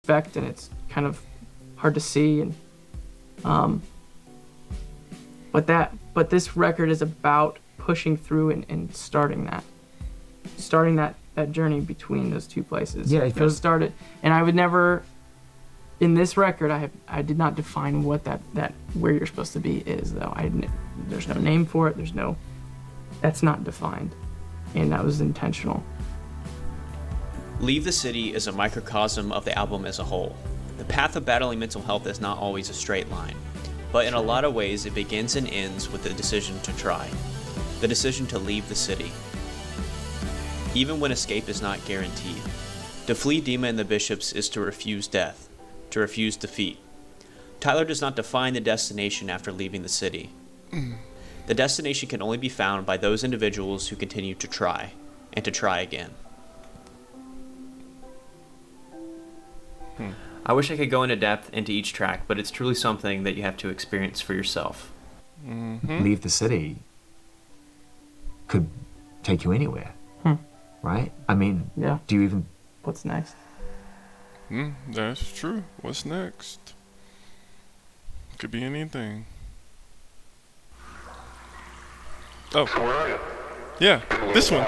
expect, and it's kind of hard to see. And but this record is about pushing through and starting that journey between those two places. Yeah, it feels started, and I would never. In this record, I did not define what that where you're supposed to be is, though. There's no name for it. That's not defined, and that was intentional. Leave the City is a microcosm of the album as a whole. The path of battling mental health is not always a straight line, but in a lot of ways it begins and ends with the decision to try, the decision to leave the city. Even when escape is not guaranteed. To flee Dima and the Bishops is to refuse death, to refuse defeat. Tyler does not define the destination after leaving the city. The destination can only be found by those individuals who continue to try, and to try again. I wish I could go into depth into each track, but it's truly something that you have to experience for yourself. Mm-hmm. Leave the City could take you anywhere, right? I mean, Yeah. do you even... What's next? That's true. What's next? Could be anything. Oh. Yeah, this one.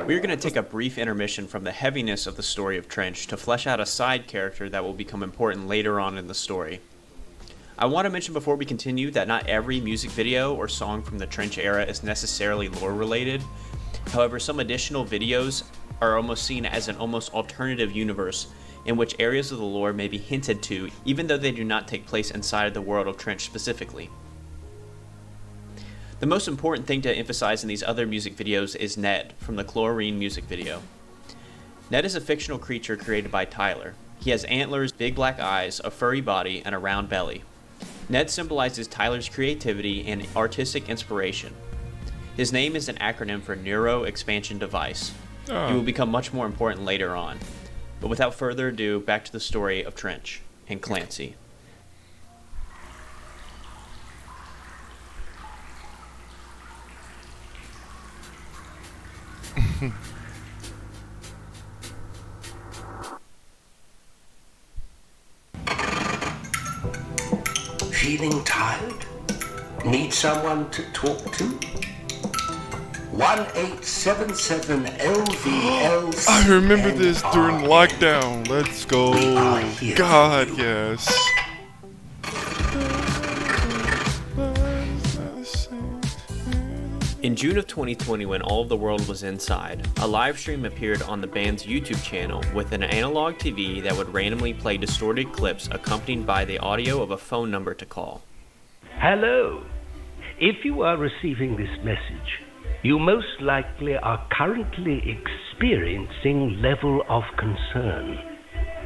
We're going to take a brief intermission from the heaviness of the story of Trench to flesh out a side character that will become important later on in the story. I want to mention before we continue that not every music video or song from the Trench era is necessarily lore related. However, some additional videos are almost seen as an almost alternative universe in which areas of the lore may be hinted to, even though they do not take place inside of the world of Trench specifically. The most important thing to emphasize in these other music videos is Ned, from the Chlorine music video. Ned is a fictional creature created by Tyler. He has antlers, big black eyes, a furry body, and a round belly. Ned symbolizes Tyler's creativity and artistic inspiration. His name is an acronym for Neuro Expansion Device. He will become much more important later on. But without further ado, back to the story of Trench and Clancy. Feeling tired? Need someone to talk to? 1877 LVL. I remember this during lockdown. Let's go. God, yes. In June of 2020, when all of the world was inside, a live stream appeared on the band's YouTube channel with an analog TV that would randomly play distorted clips accompanied by the audio of a phone number to call. Hello. If you are receiving this message, you most likely are currently experiencing level of concern.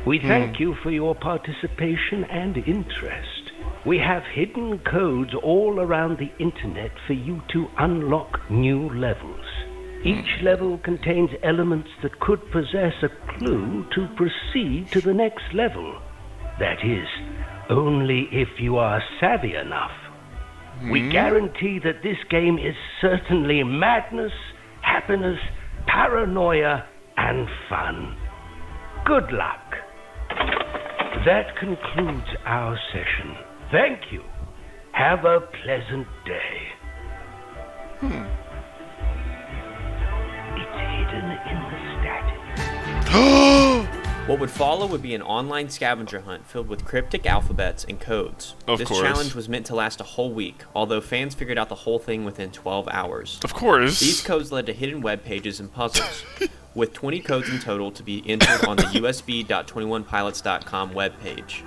We thank you for your participation and interest. We have hidden codes all around the internet for you to unlock new levels. Each level contains elements that could possess a clue to proceed to the next level. That is, only if you are savvy enough. We guarantee that this game is certainly madness, happiness, paranoia, and fun. Good luck. That concludes our session. Thank you. Have a pleasant day. It's hidden in the static. What would follow would be an online scavenger hunt filled with cryptic alphabets and codes. Of This course. challenge was meant to last a whole week, although fans figured out the whole thing within 12 hours. Of course. These codes led to hidden web pages and puzzles, with 20 codes in total to be entered on the usb.21pilots.com webpage.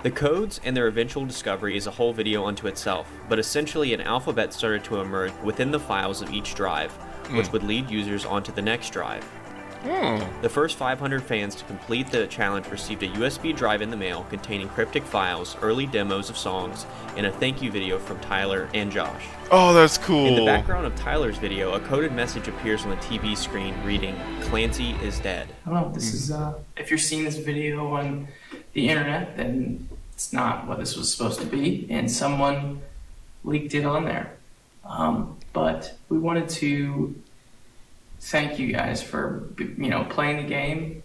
The codes and their eventual discovery is a whole video unto itself, but essentially an alphabet started to emerge within the files of each drive, which would lead users onto the next drive. The first 500 fans to complete the challenge received a USB drive in the mail containing cryptic files, early demos of songs, and a thank you video from Tyler and Josh. Oh, that's cool. In the background of Tyler's video, a coded message appears on the TV screen reading, "Clancy is dead." I don't know. This is if you're seeing this video on the internet, then it's not what this was supposed to be, and someone leaked it on there. But we wanted to thank you guys for playing the game,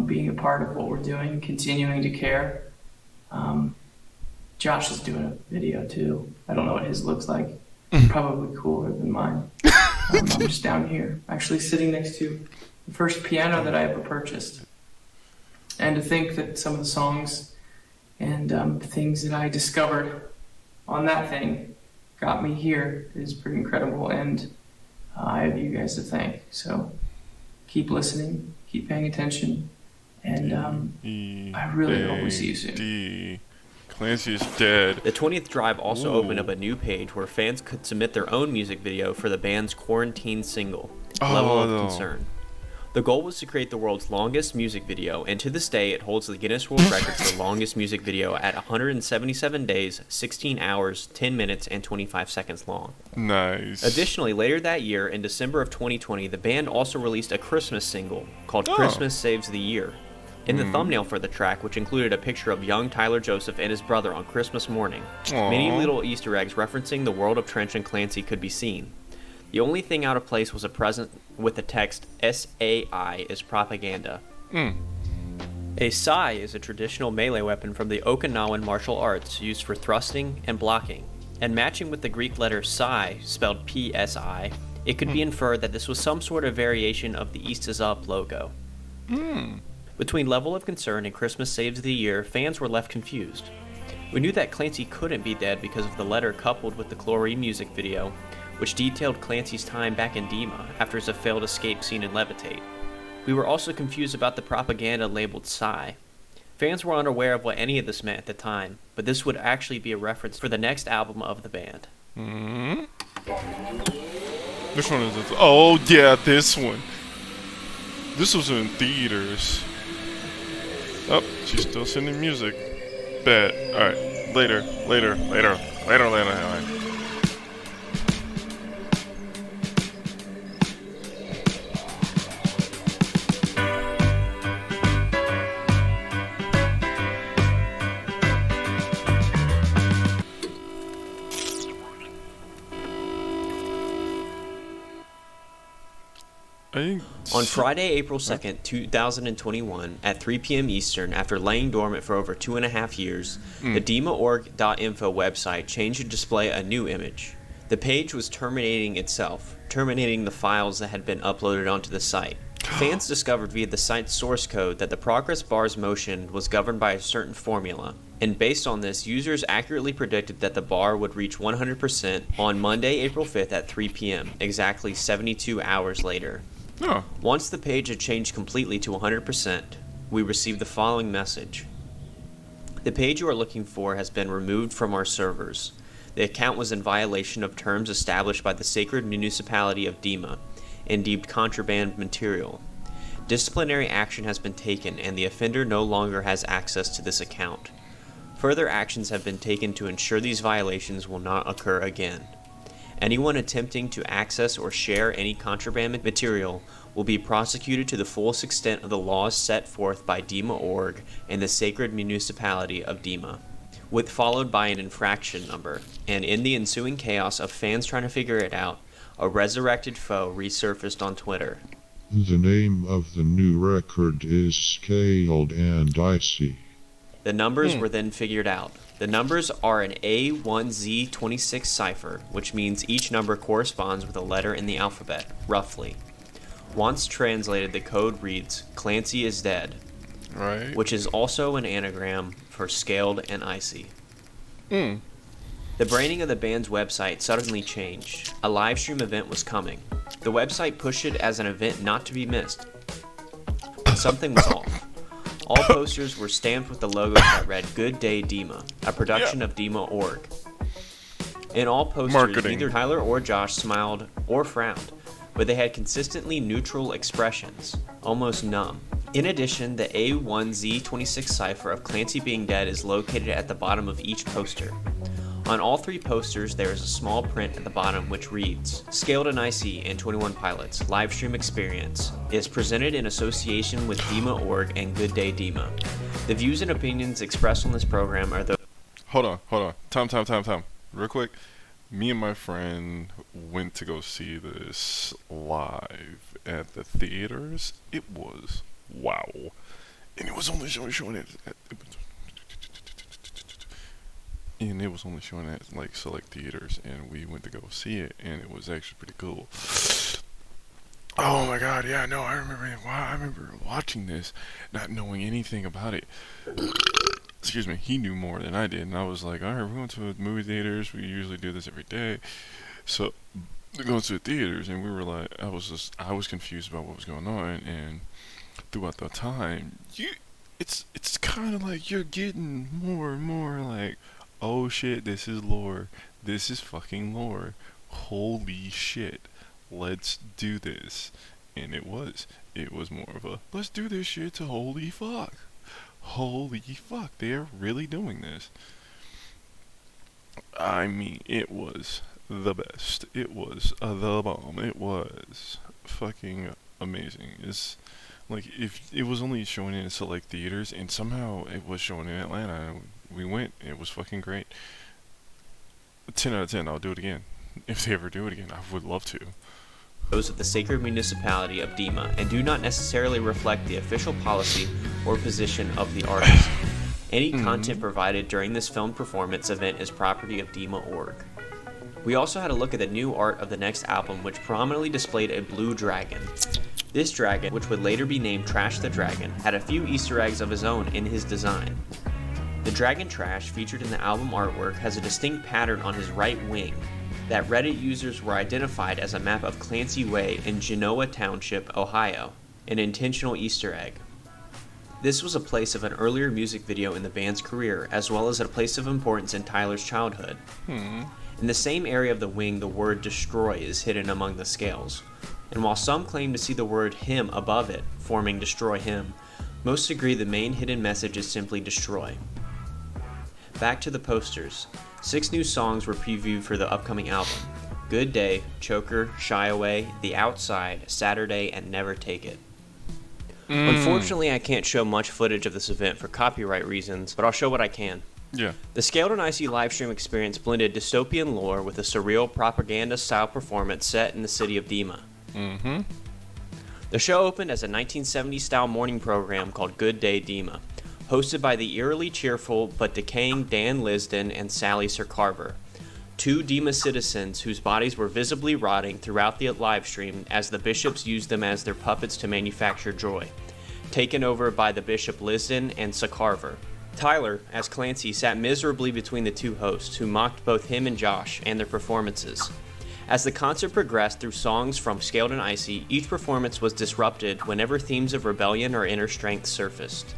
being a part of what we're doing, continuing to care. Josh is doing a video too. I don't know what his looks like. Probably cooler than mine. I'm just down here, actually sitting next to the first piano that I ever purchased. And to think that some of the songs and things that I discovered on that thing got me here is pretty incredible. And I have you guys to thank. So keep listening, keep paying attention, and I really hope we see you soon. Clancy is dead. The 20th Drive also opened up a new page where fans could submit their own music video for the band's quarantine single, Level of Concern. The goal was to create the world's longest music video, and to this day it holds the Guinness World Record for longest music video at 177 days, 16 hours, 10 minutes, and 25 seconds long. Nice. Additionally, later that year, in December of 2020, the band also released a Christmas single called Christmas Saves the Year. In the thumbnail for the track, which included a picture of young Tyler Joseph and his brother on Christmas morning, many little Easter eggs referencing the world of Trench and Clancy could be seen. The only thing out of place was a present with the text SAI is propaganda. A sai is a traditional melee weapon from the Okinawan martial arts used for thrusting and blocking, and matching with the Greek letter psi, spelled PSI, it could be inferred that this was some sort of variation of the East is Up logo. Between Level of Concern and Christmas Saves the Year, fans were left confused. We knew that Clancy couldn't be dead because of the letter coupled with the Chlorine music video, which detailed Clancy's time back in Dima after his failed escape scene in Levitate. We were also confused about the propaganda labeled Psy. Fans were unaware of what any of this meant at the time, but this would actually be a reference for the next album of the band. Which one is it? Oh, yeah, this one. This was in theaters. Oh, she's still sending music. Bet. Alright. Later. Alright. On Friday, April 2nd, 2021, at 3 p.m. Eastern, after laying dormant for over 2.5 years, the DimaOrg.info website changed to display a new image. The page was terminating itself, terminating the files that had been uploaded onto the site. Fans discovered via the site's source code that the progress bar's motion was governed by a certain formula, and based on this, users accurately predicted that the bar would reach 100% on Monday, April 5th at 3 p.m., exactly 72 hours later. Once the page had changed completely to 100%, we received the following message. The page you are looking for has been removed from our servers. The account was in violation of terms established by the Sacred Municipality of Dima and deemed contraband material. Disciplinary action has been taken and the offender no longer has access to this account. Further actions have been taken to ensure these violations will not occur again. Anyone attempting to access or share any contraband material will be prosecuted to the fullest extent of the laws set forth by Dima.org and the Sacred Municipality of Dima, followed by an infraction number, and in the ensuing chaos of fans trying to figure it out, a resurrected foe resurfaced on Twitter. The name of the new record is Scaled and Icy. The numbers were then figured out. The numbers are an A1Z26 cipher, which means each number corresponds with a letter in the alphabet, roughly. Once translated, the code reads, Clancy is dead, Right. which is also an anagram for Scaled and Icy. The branding of the band's website suddenly changed. A live stream event was coming. The website pushed it as an event not to be missed. Something was off. All posters were stamped with the logos that read Good Day Dima, a production of Dima.org. In all posters, Marketing. neither Tyler or Josh smiled or frowned, but they had consistently neutral expressions, almost numb. In addition, the A1Z26 cipher of Clancy being dead is located at the bottom of each poster. On all three posters, there is a small print at the bottom which reads, Scaled and Icy and 21 Pilots Livestream Experience is presented in association with Dima.org and Good Day Dima. The views and opinions expressed on this program are those... Hold on. Time. Real quick. Me and my friend went to go see this live at the theaters. It was wow. and it was only showing it and it was only showing at like select theaters, and we went to go see it, and it was actually pretty cool. Oh my god, yeah, no, I remember watching this, not knowing anything about it. Excuse me, he knew more than I did, and I was like, alright, we're going to the movie theaters, we usually do this every day. So, going to the theaters, and we were like, I was confused about what was going on, and throughout the time, it's kind of like you're getting more and more like, oh shit, this is lore. This is fucking lore. Holy shit. Let's do this. And it was more of a, let's do this shit to holy fuck. Holy fuck, they are really doing this. I mean, it was the best. It was the bomb. It was fucking amazing. It's like, if it was only showing in select theaters, and somehow it was showing in Atlanta, we went, it was fucking great. 10 out of 10, I'll do it again. If they ever do it again, I would love to. Those of the sacred municipality of Dima and do not necessarily reflect the official policy or position of the artist. Any content provided during this film performance event is property of Dima.org. We also had a look at the new art of the next album, which prominently displayed a blue dragon. This dragon, which would later be named Trash the Dragon, had a few Easter eggs of his own in his design. The dragon Trash featured in the album artwork has a distinct pattern on his right wing that Reddit users were identified as a map of Clancy Way in Genoa Township, Ohio, an intentional Easter egg. This was a place of an earlier music video in the band's career, as well as a place of importance in Tyler's childhood. In the same area of the wing, the word destroy is hidden among the scales. And while some claim to see the word him above it, forming destroy him, most agree the main hidden message is simply destroy. Back to the posters. 6 new songs were previewed for the upcoming album: Good Day, Choker, Shy Away, The Outside, Saturday, and Never Take It. Unfortunately, I can't show much footage of this event for copyright reasons, but I'll show what I can. Yeah. The Scaled and Icy livestream experience blended dystopian lore with a surreal propaganda-style performance set in the city of Dima. The show opened as a 1970s-style morning program called Good Day Dima, hosted by the eerily cheerful but decaying Dan Lisden and Sally Sir Carver, 2 Dima citizens whose bodies were visibly rotting throughout the live stream as the bishops used them as their puppets to manufacture joy, taken over by the Bishop Lisden and Sir Carver. Tyler, as Clancy, sat miserably between the 2 hosts, who mocked both him and Josh and their performances. As the concert progressed through songs from Scaled and Icy, each performance was disrupted whenever themes of rebellion or inner strength surfaced.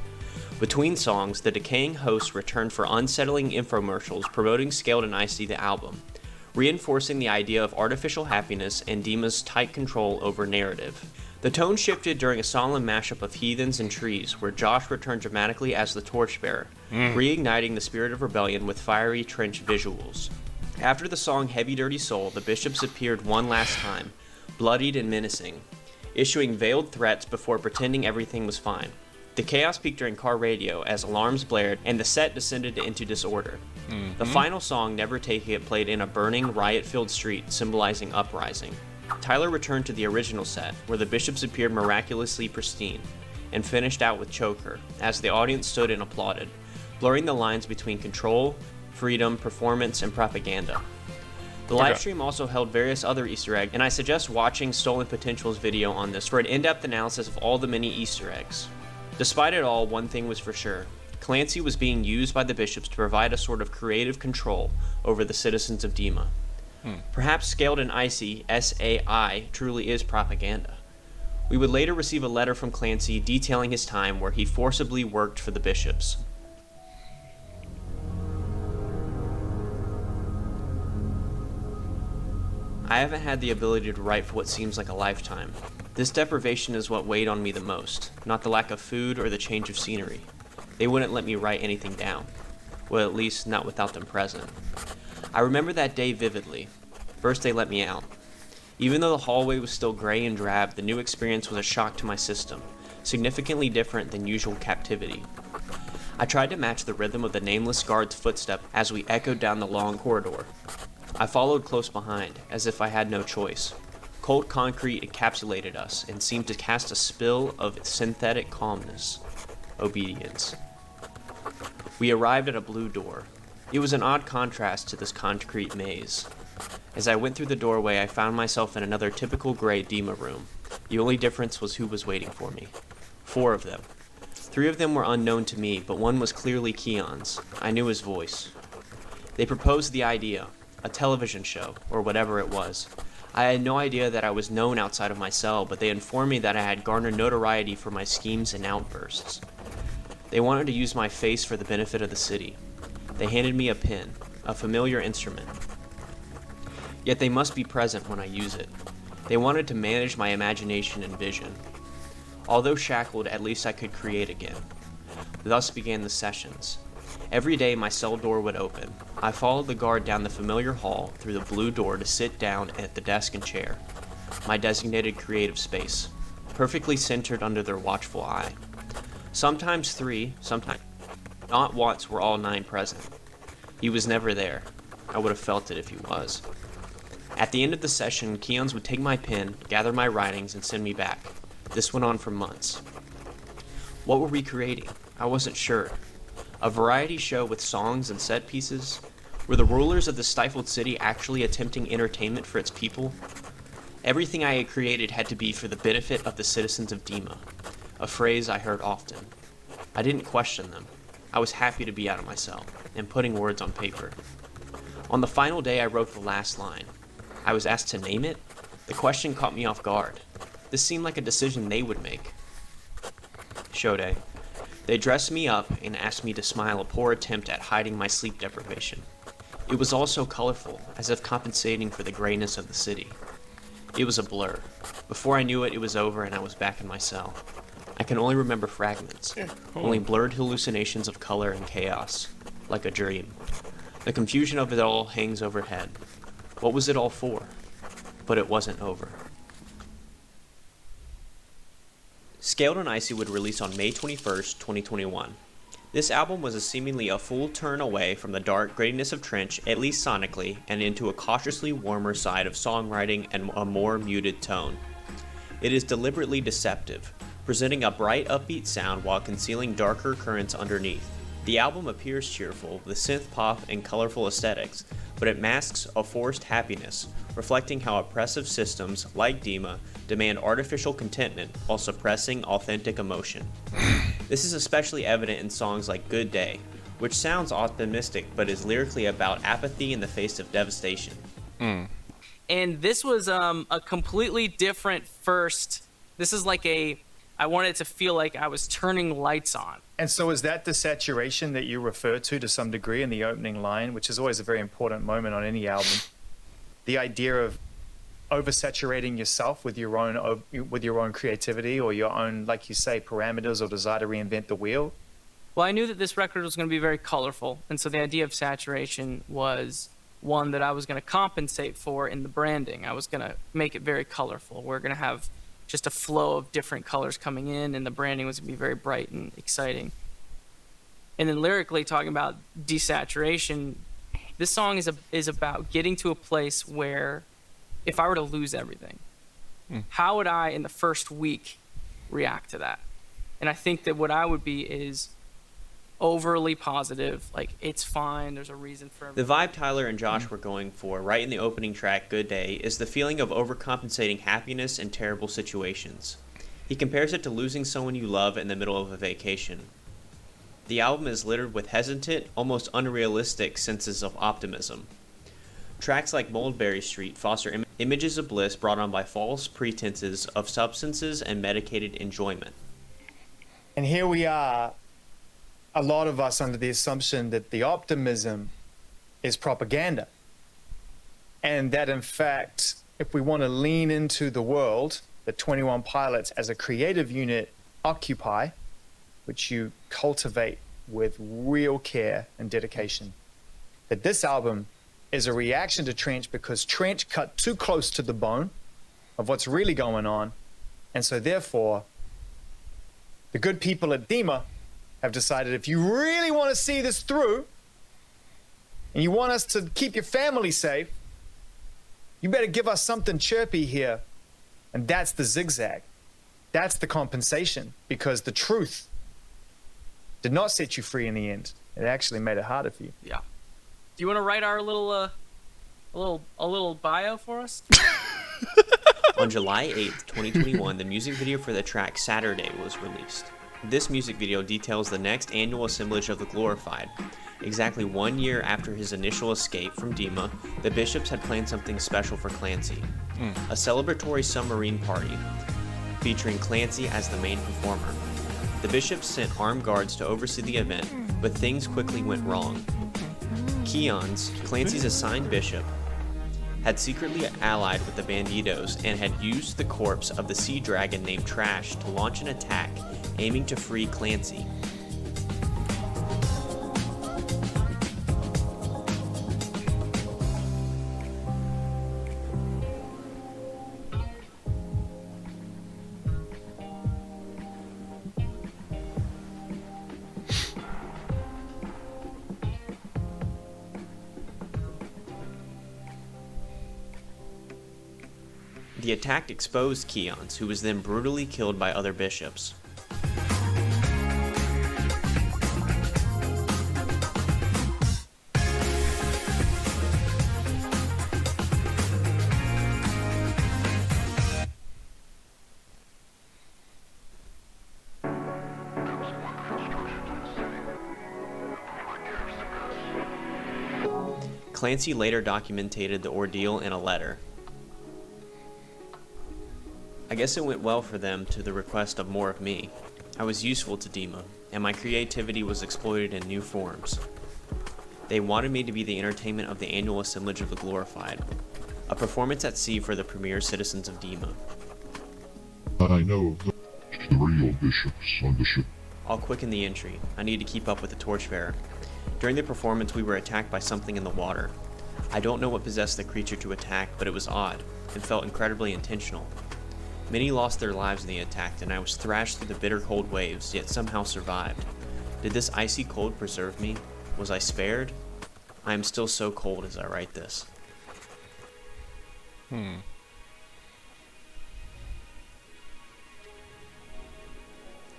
Between songs, the decaying hosts returned for unsettling infomercials promoting Scaled and Icy the album, reinforcing the idea of artificial happiness and Dima's tight control over narrative. The tone shifted during a solemn mashup of Heathens and Trees, where Josh returned dramatically as the torchbearer, reigniting the spirit of rebellion with fiery trench visuals. After the song Heavy Dirty Soul, the bishops appeared one last time, bloodied and menacing, issuing veiled threats before pretending everything was fine. The chaos peaked during car radio as alarms blared and the set descended into disorder. The final song, Never Take It, played in a burning, riot-filled street, symbolizing uprising. Tyler returned to the original set, where the bishops appeared miraculously pristine, and finished out with Choker, as the audience stood and applauded, blurring the lines between control, freedom, performance, and propaganda. The livestream also held various other Easter eggs, and I suggest watching Stolen Potential's video on this for an in-depth analysis of all the many Easter eggs. Despite it all, one thing was for sure. Clancy was being used by the bishops to provide a sort of creative control over the citizens of Dima. Perhaps Scaled and Icy, SAI, truly is propaganda. We would later receive a letter from Clancy detailing his time where he forcibly worked for the bishops. I haven't had the ability to write for what seems like a lifetime. This deprivation is what weighed on me the most, not the lack of food or the change of scenery. They wouldn't let me write anything down. Well, at least not without them present. I remember that day vividly. First they let me out. Even though the hallway was still gray and drab, the new experience was a shock to my system, significantly different than usual captivity. I tried to match the rhythm of the nameless guard's footstep as we echoed down the long corridor. I followed close behind, as if I had no choice. Cold concrete encapsulated us and seemed to cast a spill of synthetic calmness. obedience. We arrived at a blue door. It was an odd contrast to this concrete maze. As I went through the doorway, I found myself in another typical gray Dima room. The only difference was who was waiting for me. 4 of them. 3 of them were unknown to me, but one was clearly Keon's. I knew his voice. They proposed the idea, a television show, or whatever it was. I had no idea that I was known outside of my cell, but they informed me that I had garnered notoriety for my schemes and outbursts. They wanted to use my face for the benefit of the city. They handed me a pen, a familiar instrument. Yet they must be present when I use it. They wanted to manage my imagination and vision. Although shackled, at least I could create again. Thus began the sessions. Every day my cell door would open. I followed the guard down the familiar hall through the blue door to sit down at the desk and chair, my designated creative space, perfectly centered under their watchful eye. Sometimes 3, sometimes not once were all 9 present. He was never there. I would have felt it if he was. At the end of the session, Keons would take my pen, gather my writings, and send me back. This went on for months. What were we creating? I wasn't sure. A variety show with songs and set pieces? Were the rulers of the stifled city actually attempting entertainment for its people? Everything I had created had to be for the benefit of the citizens of Dima, a phrase I heard often. I didn't question them. I was happy to be out of my cell, and putting words on paper. On the final day, I wrote the last line. I was asked to name it. The question caught me off guard. This seemed like a decision they would make. Show day. They dressed me up and asked me to smile, a poor attempt at hiding my sleep deprivation. It was all so colorful, as if compensating for the grayness of the city. It was a blur. Before I knew it, it was over and I was back in my cell. I can only remember fragments, only blurred hallucinations of color and chaos, like a dream. The confusion of it all hangs overhead. What was it all for? But it wasn't over. Scaled and Icy would release on May 21st, 2021. This album was seemingly a full turn away from the dark grittiness of Trench, at least sonically, and into a cautiously warmer side of songwriting and a more muted tone. It is deliberately deceptive, presenting a bright, upbeat sound while concealing darker currents underneath. The album appears cheerful, with synth pop and colorful aesthetics, but it masks a forced happiness, reflecting how oppressive systems, like Dima, demand artificial contentment while suppressing authentic emotion. This is especially evident in songs like Good Day, which sounds optimistic but is lyrically about apathy in the face of devastation. And this was a completely different first. This is like I wanted it to feel like I was turning lights on. And so is that the saturation that you refer to some degree in the opening line, which is always a very important moment on any album? The idea of oversaturating yourself with your own creativity or your own, like you say, parameters or desire to reinvent the wheel? Well, I knew that this record was going to be very colorful, and so the idea of saturation was one that I was going to compensate for in the branding. I was going to make it very colorful. We're going to have just a flow of different colors coming in, and the branding was going to be very bright and exciting. And then lyrically, talking about desaturation, this song is about getting to a place where if I were to lose everything, how would I, in the first week, react to that? And I think that what I would be is overly positive, like, it's fine, there's a reason for everything. The vibe Tyler and Josh were going for, right in the opening track, Good Day, is the feeling of overcompensating happiness in terrible situations. He compares it to losing someone you love in the middle of a vacation. The album is littered with hesitant, almost unrealistic senses of optimism. Tracks like Mulberry Street foster images of bliss brought on by false pretenses of substances and medicated enjoyment. And here we are, a lot of us under the assumption that the optimism is propaganda. And that in fact, if we want to lean into the world that 21 Pilots as a creative unit occupy, which you cultivate with real care and dedication, that this album is a reaction to Trench because Trench cut too close to the bone of what's really going on. And so therefore, the good people at Dima have decided if you really want to see this through and you want us to keep your family safe, you better give us something chirpy here. And that's the zigzag. That's the compensation, because the truth did not set you free in the end. It actually made it harder for you. Yeah. Do you want to write our little a little bio for us? On July 8th, 2021, the music video for the track Saturday was released. This music video details the next annual assemblage of the Glorified. Exactly 1 year after his initial escape from Dima, the Bishops had planned something special for Clancy. A celebratory submarine party featuring Clancy as the main performer. The Bishops sent armed guards to oversee the event, but things quickly went wrong. Keons, Clancy's assigned bishop, had secretly allied with the Bandidos and had used the corpse of the sea dragon named Trash to launch an attack aiming to free Clancy. The attack exposed Keons, who was then brutally killed by other bishops. Clancy later documented the ordeal in a letter. I guess it went well for them to the request of more of me. I was useful to Dima, and my creativity was exploited in new forms. They wanted me to be the entertainment of the annual assemblage of the Glorified, a performance at sea for the premier citizens of Dima. I know the real bishops on the ship. I'll quicken the entry. I need to keep up with the torchbearer. During the performance, we were attacked by something in the water. I don't know what possessed the creature to attack, but it was odd, and felt incredibly intentional. Many lost their lives in the attack, and I was thrashed through the bitter cold waves, yet somehow survived. Did this icy cold preserve me? Was I spared? I am still so cold as I write this.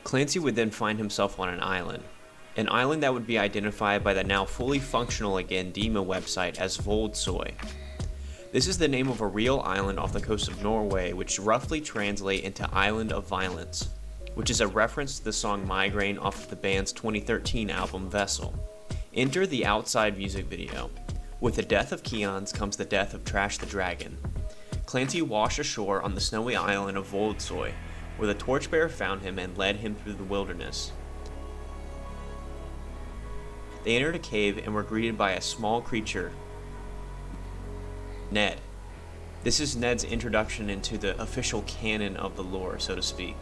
Clancy would then find himself on an island that would be identified by the now fully functional again Dima website as Voldsoy. This is the name of a real island off the coast of Norway, which roughly translate into Island of Violence, which is a reference to the song Migraine off of the band's 2013 album Vessel. Enter the outside music video. With the death of Keons comes the death of Trash the Dragon. Clancy washed ashore on the snowy island of Voldsoy, where the torchbearer found him and led him through the wilderness. They entered a cave and were greeted by a small creature, Ned. This is Ned's introduction into the official canon of the lore, so to speak.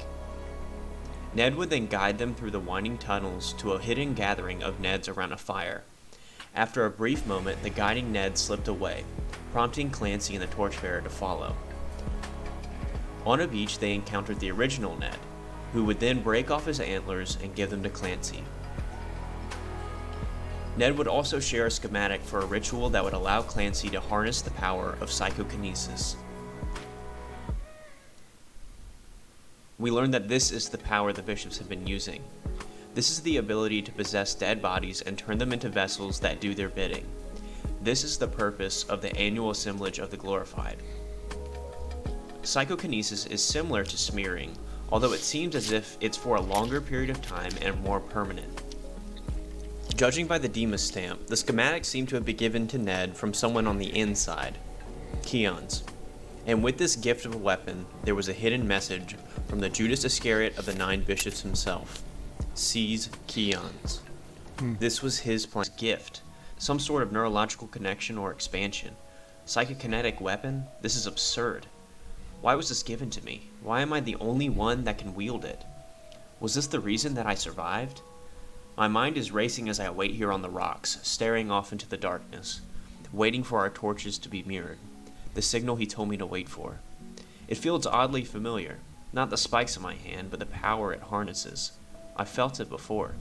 Ned would then guide them through the winding tunnels to a hidden gathering of Neds around a fire. After a brief moment, the guiding Ned slipped away, prompting Clancy and the torchbearer to follow. On a beach, they encountered the original Ned, who would then break off his antlers and give them to Clancy. Ned would also share a schematic for a ritual that would allow Clancy to harness the power of psychokinesis. We learned that this is the power the bishops have been using. This is the ability to possess dead bodies and turn them into vessels that do their bidding. This is the purpose of the annual assemblage of the Glorified. Psychokinesis is similar to smearing, although it seems as if it's for a longer period of time and more permanent. Judging by the Dima stamp, the schematic seemed to have been given to Ned from someone on the inside, Keons. And with this gift of a weapon, there was a hidden message from the Judas Iscariot of the 9 bishops himself. Seize Keons. This was his gift, some sort of neurological connection or expansion. Psychokinetic weapon? This is absurd. Why was this given to me? Why am I the only one that can wield it? Was this the reason that I survived? My mind is racing as I wait here on the rocks, staring off into the darkness, waiting for our torches to be mirrored, the signal he told me to wait for. It feels oddly familiar, not the spikes in my hand, but the power it harnesses. I felt it before.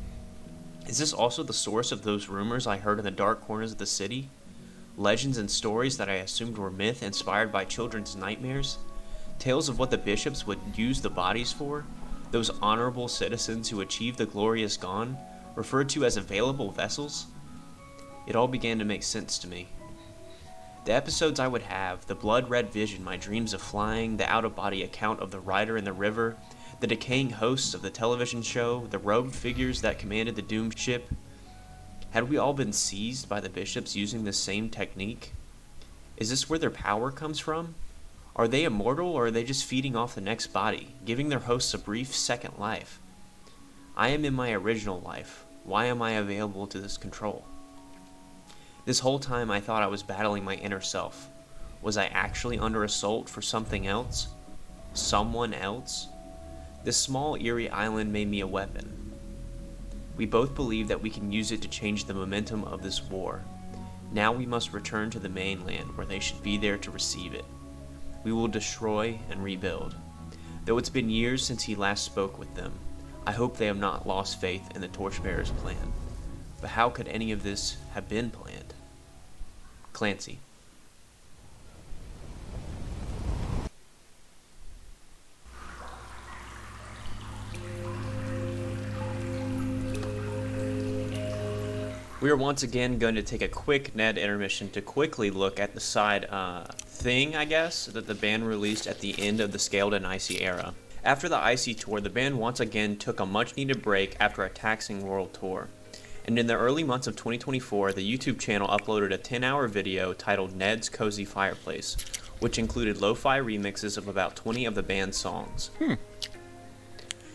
Is this also the source of those rumors I heard in the dark corners of the city? Legends and stories that I assumed were myth inspired by children's nightmares? Tales of what the bishops would use the bodies for? Those honorable citizens who achieved the glorious gone? referred to as available vessels? It all began to make sense to me. The episodes I would have, the blood-red vision, my dreams of flying, the out-of-body account of the rider in the river, the decaying hosts of the television show, the robed figures that commanded the doomed ship. Had we all been seized by the bishops using this same technique? Is this where their power comes from? Are they immortal, or are they just feeding off the next body, giving their hosts a brief second life? I am in my original life. Why am I available to this control? This whole time I thought I was battling my inner self. Was I actually under assault for something else? Someone else? This small, eerie island made me a weapon. We both believe that we can use it to change the momentum of this war. Now we must return to the mainland, where they should be there to receive it. We will destroy and rebuild. Though it's been years since he last spoke with them, I hope they have not lost faith in the Torchbearer's plan. But how could any of this have been planned? Clancy. We are once again going to take a quick Ned intermission to quickly look at the side thing, I guess, that the band released at the end of the Scaled and Icy era. After the Icy tour, the band once again took a much-needed break after a taxing world tour. And in the early months of 2024, the YouTube channel uploaded a 10-hour video titled Ned's Cozy Fireplace, which included lo-fi remixes of about 20 of the band's songs.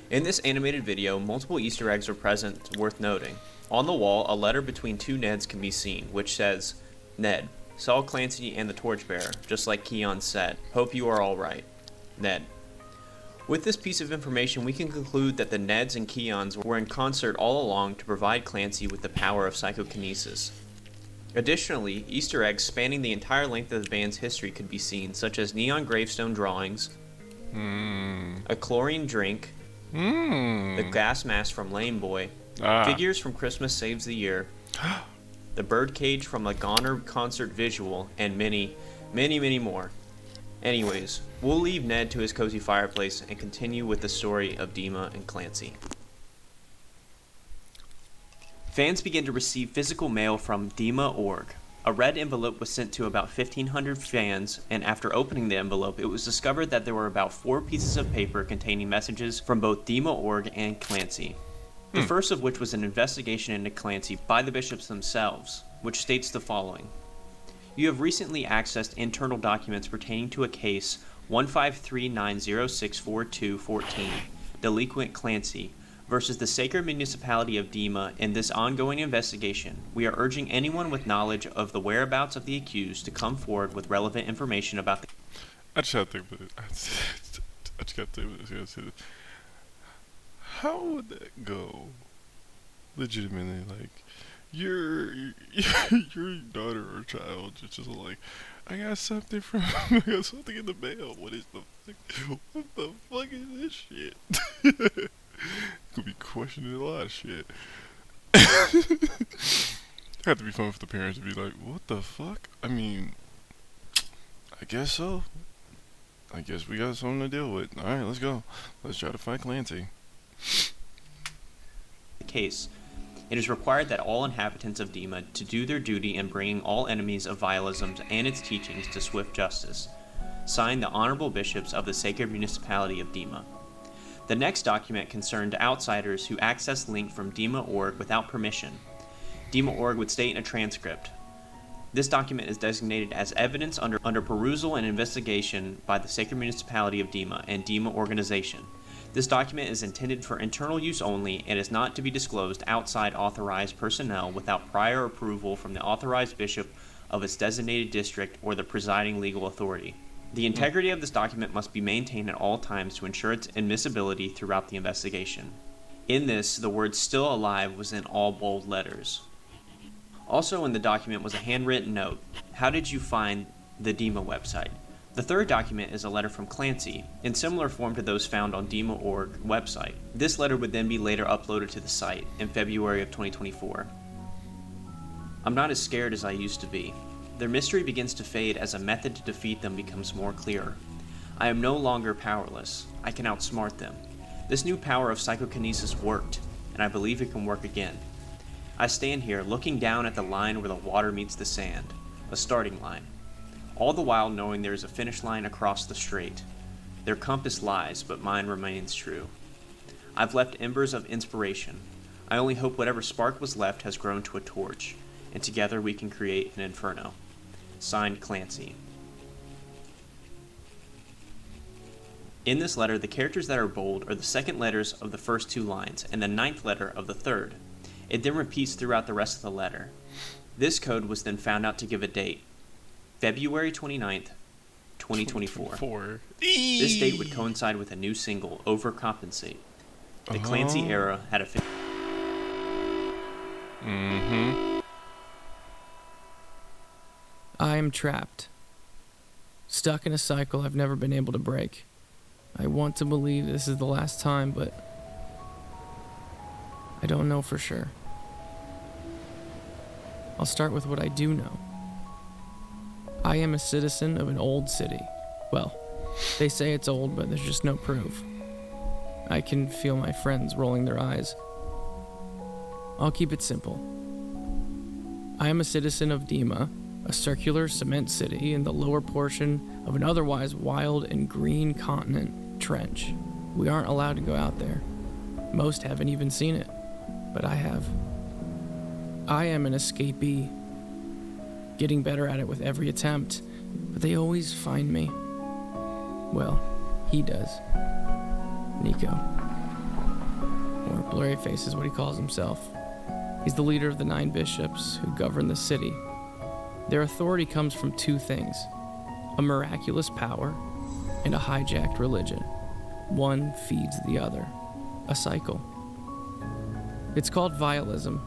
In this animated video, multiple Easter eggs are present worth noting. On the wall, a letter between two Neds can be seen, which says, Ned, saw Clancy and the Torchbearer, just like Keon said. Hope you are alright. Ned. With this piece of information, we can conclude that the Neds and Keons were in concert all along to provide Clancy with the power of psychokinesis. Additionally, Easter eggs spanning the entire length of the band's history could be seen, such as neon gravestone drawings, a chlorine drink, the gas mask from Lame Boy, figures from Christmas Saves the Year, the birdcage from a Goner concert visual, and many, many, many more. Anyways, we'll leave Ned to his cozy fireplace and continue with the story of Dima and Clancy. Fans began to receive physical mail from Dima.org. A red envelope was sent to about 1,500 fans, and after opening the envelope, it was discovered that there were about 4 pieces of paper containing messages from both Dima.org and Clancy. The first of which was an investigation into Clancy by the bishops themselves, which states the following. You have recently accessed internal documents pertaining to a case 153-9064214, delinquent Clancy, versus the Sacred Municipality of Dima. In this ongoing investigation, we are urging anyone with knowledge of the whereabouts of the accused to come forward with relevant information about the... I just gotta think about it. I just gotta think about it. How would that go? Legitimately, like, your daughter or child is just like, I got something in the mail. What the fuck is this shit? Could be questioning a lot of shit. Have to be fun for the parents to be like, what the fuck? I mean, I guess so. I guess we got something to deal with. Alright, let's go. Let's try to find Clancy. Case. It is required that all inhabitants of Dima to do their duty in bringing all enemies of Vialism and its teachings to swift justice. Signed, the Honorable Bishops of the Sacred Municipality of Dima. The next document concerned outsiders who accessed link from Dima.org without permission. Dima.org would state in a transcript, this document is designated as evidence under perusal and investigation by the Sacred Municipality of Dima and Dima Organization. This document is intended for internal use only and is not to be disclosed outside authorized personnel without prior approval from the authorized bishop of its designated district or the presiding legal authority. The integrity of this document must be maintained at all times to ensure its admissibility throughout the investigation. In this, the word "still alive" was in all bold letters. Also in the document was a handwritten note. How did you find the Dima website? The third document is a letter from Clancy, in similar form to those found on Dima.org website. This letter would then be later uploaded to the site in February of 2024. I'm not as scared as I used to be. Their mystery begins to fade as a method to defeat them becomes more clear. I am no longer powerless. I can outsmart them. This new power of psychokinesis worked, and I believe it can work again. I stand here looking down at the line where the water meets the sand, a starting line, all the while knowing there is a finish line across the strait. Their compass lies, but mine remains true. I've left embers of inspiration. I only hope whatever spark was left has grown to a torch, and together we can create an inferno. Signed, Clancy. In this letter, the characters that are bold are the second letters of the first two lines and the ninth letter of the third. It then repeats throughout the rest of the letter. This code was then found out to give a date, February 29th, 2024. This date would coincide with a new single, Overcompensate. The Clancy era had a... I am trapped. Stuck in a cycle I've never been able to break. I want to believe this is the last time, but I don't know for sure. I'll start with what I do know. I am a citizen of an old city. Well, they say it's old, but there's just no proof. I can feel my friends rolling their eyes. I'll keep it simple. I am a citizen of Dima, a circular cement city in the lower portion of an otherwise wild and green continent trench. We aren't allowed to go out there. Most haven't even seen it, but I have. I am an escapee, getting better at it with every attempt, but they always find me. Well, he does. Nico. Or Blurry Face is what he calls himself. He's the leader of the 9 bishops who govern the city. Their authority comes from 2 things: a miraculous power and a hijacked religion. One feeds the other. A cycle. It's called vialism,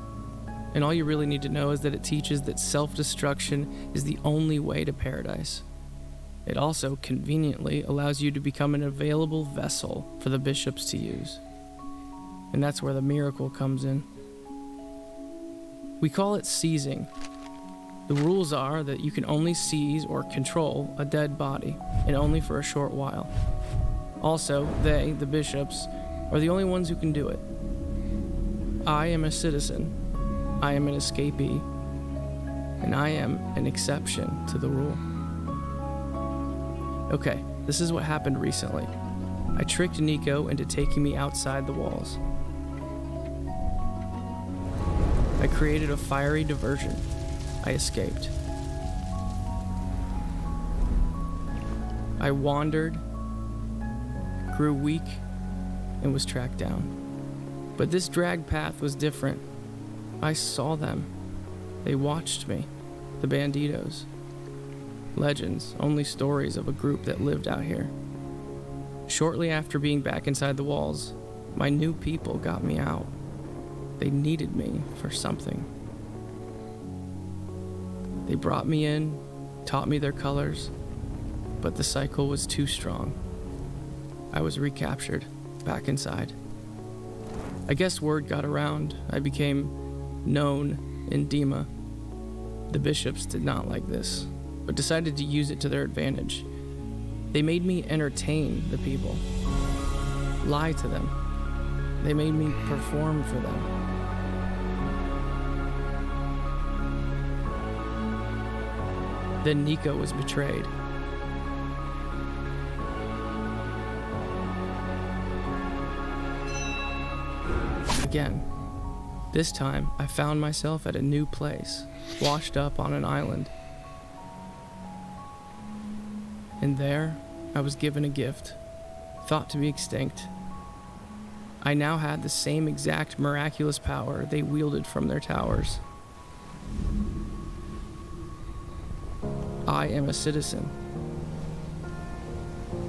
and all you really need to know is that it teaches that self-destruction is the only way to paradise. It also conveniently allows you to become an available vessel for the bishops to use. And that's where the miracle comes in. We call it seizing. The rules are that you can only seize or control a dead body, and only for a short while. Also, they, the bishops, are the only ones who can do it. I am a citizen. I am an escapee. And I am an exception to the rule. Okay, this is what happened recently. I tricked Nico into taking me outside the walls. I created a fiery diversion. I escaped. I wandered, grew weak, and was tracked down. But this drag path was different. I saw them. They watched me. The Banditos. Legends, only stories of a group that lived out here. Shortly after being back inside the walls, my new people got me out. They needed me for something. They brought me in, taught me their colors, but the cycle was too strong. I was recaptured, back inside. I guess word got around. I became known in Dima. The bishops did not like this, but decided to use it to their advantage. They made me entertain the people, lie to them. They made me perform for them. Then Nico was betrayed. Again. This time, I found myself at a new place, washed up on an island. And there, I was given a gift, thought to be extinct. I now had the same exact miraculous power they wielded from their towers. I am a citizen.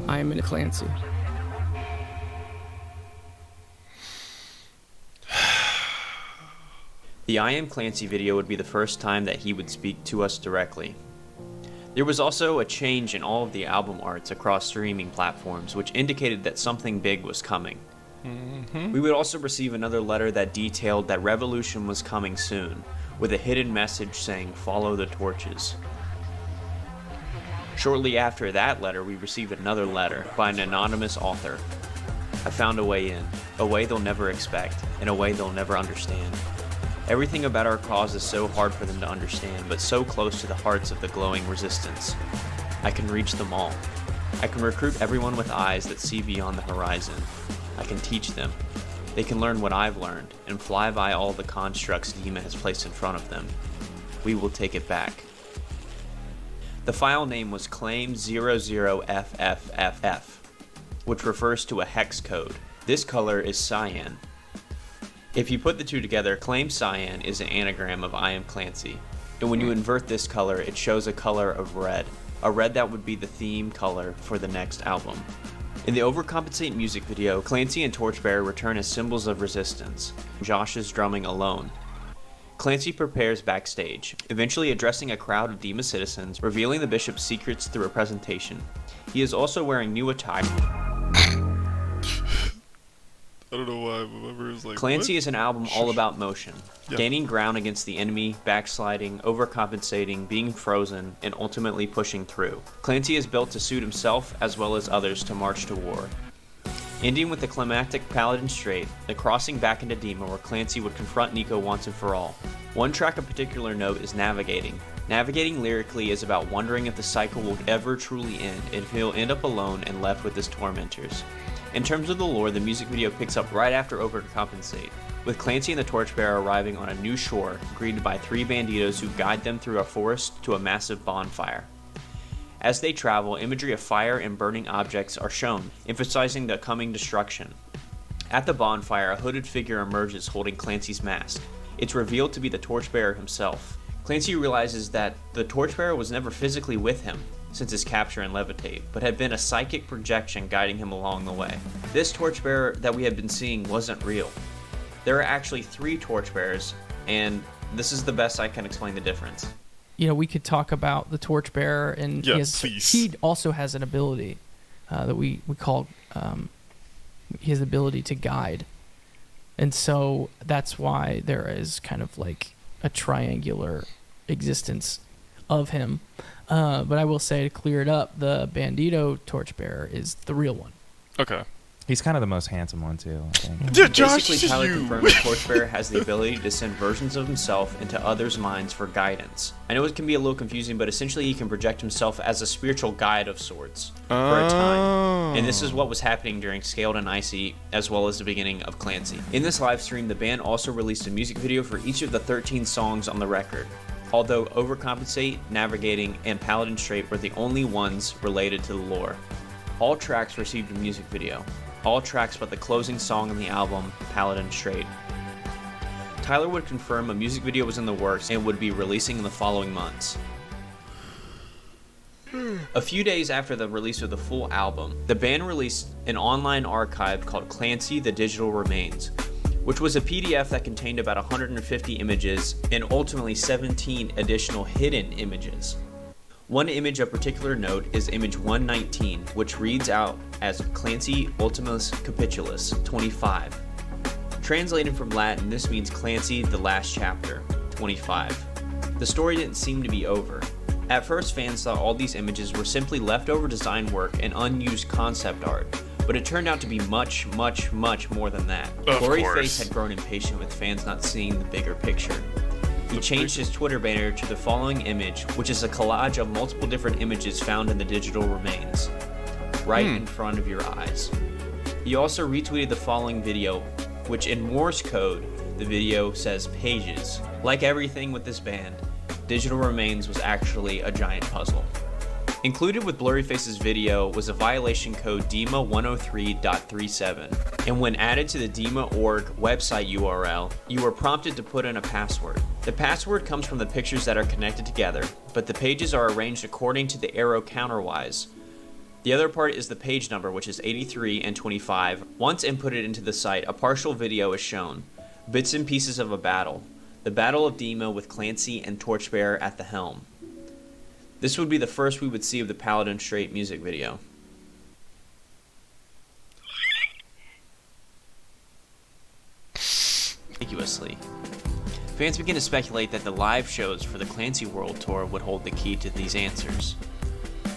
I am a Clancy. The I Am Clancy video would be the first time that he would speak to us directly. There was also a change in all of the album arts across streaming platforms, which indicated that something big was coming. We would also receive another letter that detailed that revolution was coming soon, with a hidden message saying, "Follow the torches." Shortly after that letter, we received another letter by an anonymous author. I found a way in, a way they'll never expect, and a way they'll never understand. Everything about our cause is so hard for them to understand, but so close to the hearts of the glowing resistance. I can reach them all. I can recruit everyone with eyes that see beyond the horizon. I can teach them. They can learn what I've learned and fly by all the constructs Dima has placed in front of them. We will take it back. The file name was Claim00FFFF, which refers to a hex code. This color is cyan. If you put the two together, Claim Cyan is an anagram of I Am Clancy. And when you invert this color, it shows a color of red. A red that would be the theme color for the next album. In the Overcompensate music video, Clancy and Torchbearer return as symbols of resistance. Josh is drumming alone. Clancy prepares backstage, eventually addressing a crowd of Dima citizens, revealing the bishop's secrets through a presentation. He is also wearing new attire. I don't know why, but my brother's like, Clancy what? is an album all about motion, Yeah. gaining ground against the enemy, backsliding, overcompensating, being frozen, and ultimately pushing through. Clancy is built to suit himself as well as others to march to war. Ending with the climactic Paladin Strait, the crossing back into Dima where Clancy would confront Nico once and for all. One track of particular note is Navigating. Navigating lyrically is about wondering if the cycle will ever truly end and if he'll end up alone and left with his tormentors. In terms of the lore, the music video picks up right after Overcompensate, with Clancy and the Torchbearer arriving on a new shore, greeted by 3 banditos who guide them through a forest to a massive bonfire. As they travel, imagery of fire and burning objects are shown, emphasizing the coming destruction. At the bonfire, a hooded figure emerges holding Clancy's mask. It's revealed to be the Torchbearer himself. Clancy realizes that the Torchbearer was never physically with him since his capture in Levitate, but had been a psychic projection guiding him along the way. This Torchbearer that we had been seeing wasn't real. There are actually 3 Torchbearers, and this is the best I can explain the difference. You know, we could talk about the Torchbearer, and Yeah, please. he also has an ability that we call his ability to guide. And so that's why there is kind of like a triangular existence of him. But I will say, to clear it up, the Bandito Torchbearer is the real one. Okay. He's kind of the most handsome one too, I think. Yeah, Josh, Basically, it's Tyler you. confirmed that Torchbearer has the ability to send versions of himself into others' minds for guidance. I know it can be a little confusing, but essentially he can project himself as a spiritual guide of sorts for a time. And this is what was happening during Scaled and Icy, as well as the beginning of Clancy. In this live stream, the band also released a music video for each of the 13 songs on the record. Although Overcompensate, Navigating, and Paladin Strait were the only ones related to the lore. All tracks received a music video. All tracks but the closing song on the album, Paladin Strait. Tyler would confirm a music video was in the works and would be releasing in the following months. A few days after the release of the full album, the band released an online archive called Clancy: The Digital Remains, which was a PDF that contained about 150 images and ultimately 17 additional hidden images. One image of particular note is image 119, which reads out as Clancy Ultimus Capitulus 25. Translated from Latin, this means Clancy, the last chapter, 25. The story didn't seem to be over. At first, fans thought all these images were simply leftover design work and unused concept art, but it turned out to be much, much, much more than that. Of Blurryface course. had grown impatient with fans not seeing the bigger picture. He changed his Twitter banner to the following image, which is a collage of multiple different images found in the digital remains, right in front of your eyes. He also retweeted the following video, which in Morse code, the video says pages. Like everything with this band, Digital Remains was actually a giant puzzle. Included with Blurryface's video was a violation code DIMA 103.37, and when added to the DIMA.org website URL, you were prompted to put in a password. The password comes from the pictures that are connected together, but the pages are arranged according to the arrow counterwise. The other part is the page number, which is 83 and 25. Once inputted into the site, a partial video is shown, bits and pieces of a battle. The Battle of Dima with Clancy and Torchbearer at the helm. This would be the first we would see of the Paladin Strait music video. Ambiguously. Fans begin to speculate that the live shows for the Clancy World Tour would hold the key to these answers.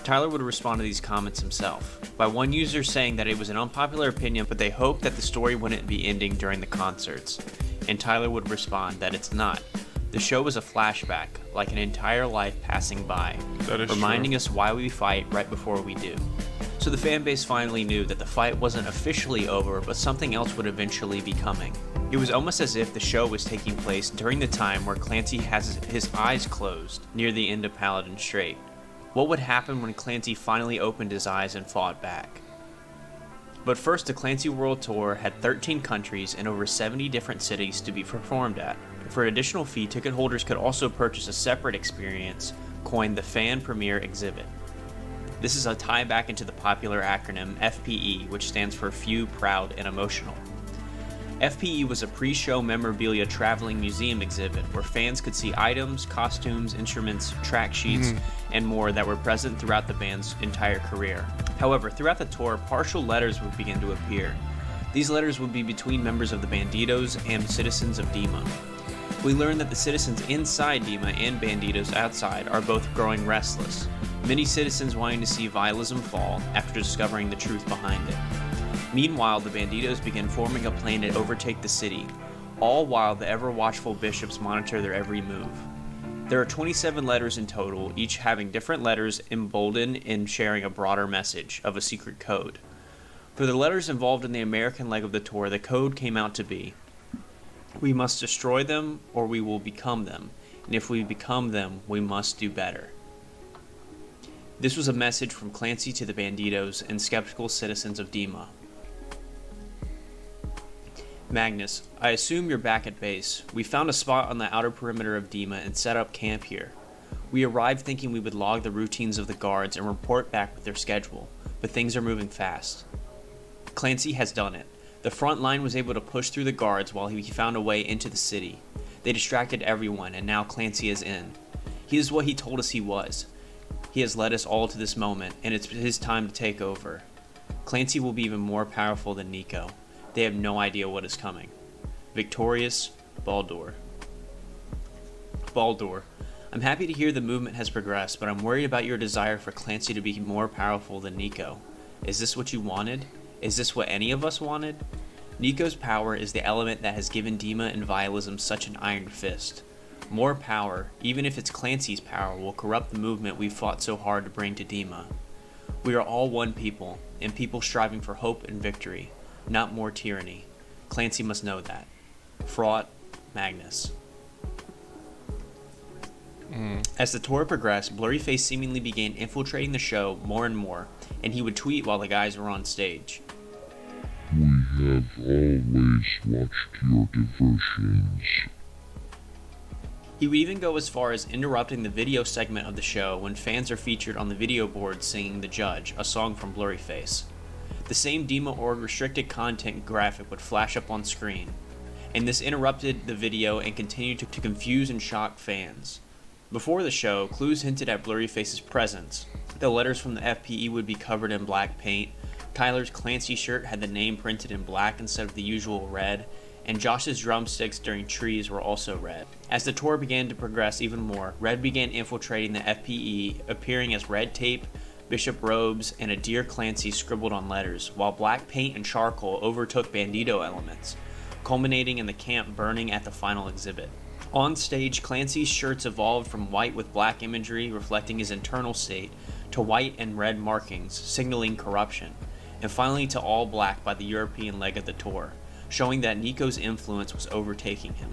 Tyler would respond to these comments himself, by one user saying that it was an unpopular opinion, but they hoped that the story wouldn't be ending during the concerts, and Tyler would respond that it's not. The show was a flashback, like an entire life passing by, That is reminding true. us why we fight right before we do. So the fan base finally knew that the fight wasn't officially over, but something else would eventually be coming. It was almost as if the show was taking place during the time where Clancy has his eyes closed near the end of Paladin Strait. What would happen when Clancy finally opened his eyes and fought back? But first, the Clancy World Tour had 13 countries and over 70 different cities to be performed at. For an additional fee, ticket holders could also purchase a separate experience, coined the Fan Premiere Exhibit. This is a tie back into the popular acronym FPE, which stands for Few, Proud, and Emotional. FPE was a pre-show memorabilia traveling museum exhibit where fans could see items, costumes, instruments, track sheets, and more that were present throughout the band's entire career. However, throughout the tour, partial letters would begin to appear. These letters would be between members of the Bandidos and citizens of Dima. We learned that the citizens inside Dima and Bandidos outside are both growing restless, many citizens wanting to see Vialism fall after discovering the truth behind it. Meanwhile, the Bandidos begin forming a plan to overtake the city, all while the ever-watchful bishops monitor their every move. There are 27 letters in total, each having different letters emboldened and sharing a broader message of a secret code. For the letters involved in the American leg of the tour, the code came out to be, "We must destroy them or we will become them, and if we become them, we must do better." This was a message from Clancy to the Bandidos and skeptical citizens of Dima. Magnus, I assume you're back at base. We found a spot on the outer perimeter of Dima and set up camp here. We arrived thinking we would log the routines of the guards and report back with their schedule, but things are moving fast. Clancy has done it. The front line was able to push through the guards while he found a way into the city. They distracted everyone, and now Clancy is in. He is what he told us he was. He has led us all to this moment, and it's his time to take over. Clancy will be even more powerful than Nico. They have no idea what is coming. Victorious, Baldur. Baldur, I'm happy to hear the movement has progressed, but I'm worried about your desire for Clancy to be more powerful than Nico. Is this what you wanted? Is this what any of us wanted? Nico's power is the element that has given Dima and Vialism such an iron fist. More power, even if it's Clancy's power, will corrupt the movement we've fought so hard to bring to Dima. We are all one people, and people striving for hope and victory, not more tyranny. Clancy must know that. Fraught, Magnus. As the tour progressed, Blurryface seemingly began infiltrating the show more and more, and he would tweet while the guys were on stage. We have always watched your diversions. He would even go as far as interrupting the video segment of the show when fans are featured on the video board singing The Judge, a song from Blurryface. The same Dima.org restricted content graphic would flash up on screen, and this interrupted the video and continued to confuse and shock fans. Before the show, clues hinted at Blurryface's presence. The letters from the FPE would be covered in black paint, Tyler's Clancy shirt had the name printed in black instead of the usual red, and Josh's drumsticks during Trees were also red. As the tour began to progress even more, Red began infiltrating the FPE, appearing as red tape, bishop robes, and a Dear Clancy scribbled on letters, while black paint and charcoal overtook Bandito elements, culminating in the camp burning at the final exhibit. On stage, Clancy's shirts evolved from white with black imagery reflecting his internal state, to white and red markings, signaling corruption, and finally to all black by the European leg of the tour, showing that Nico's influence was overtaking him.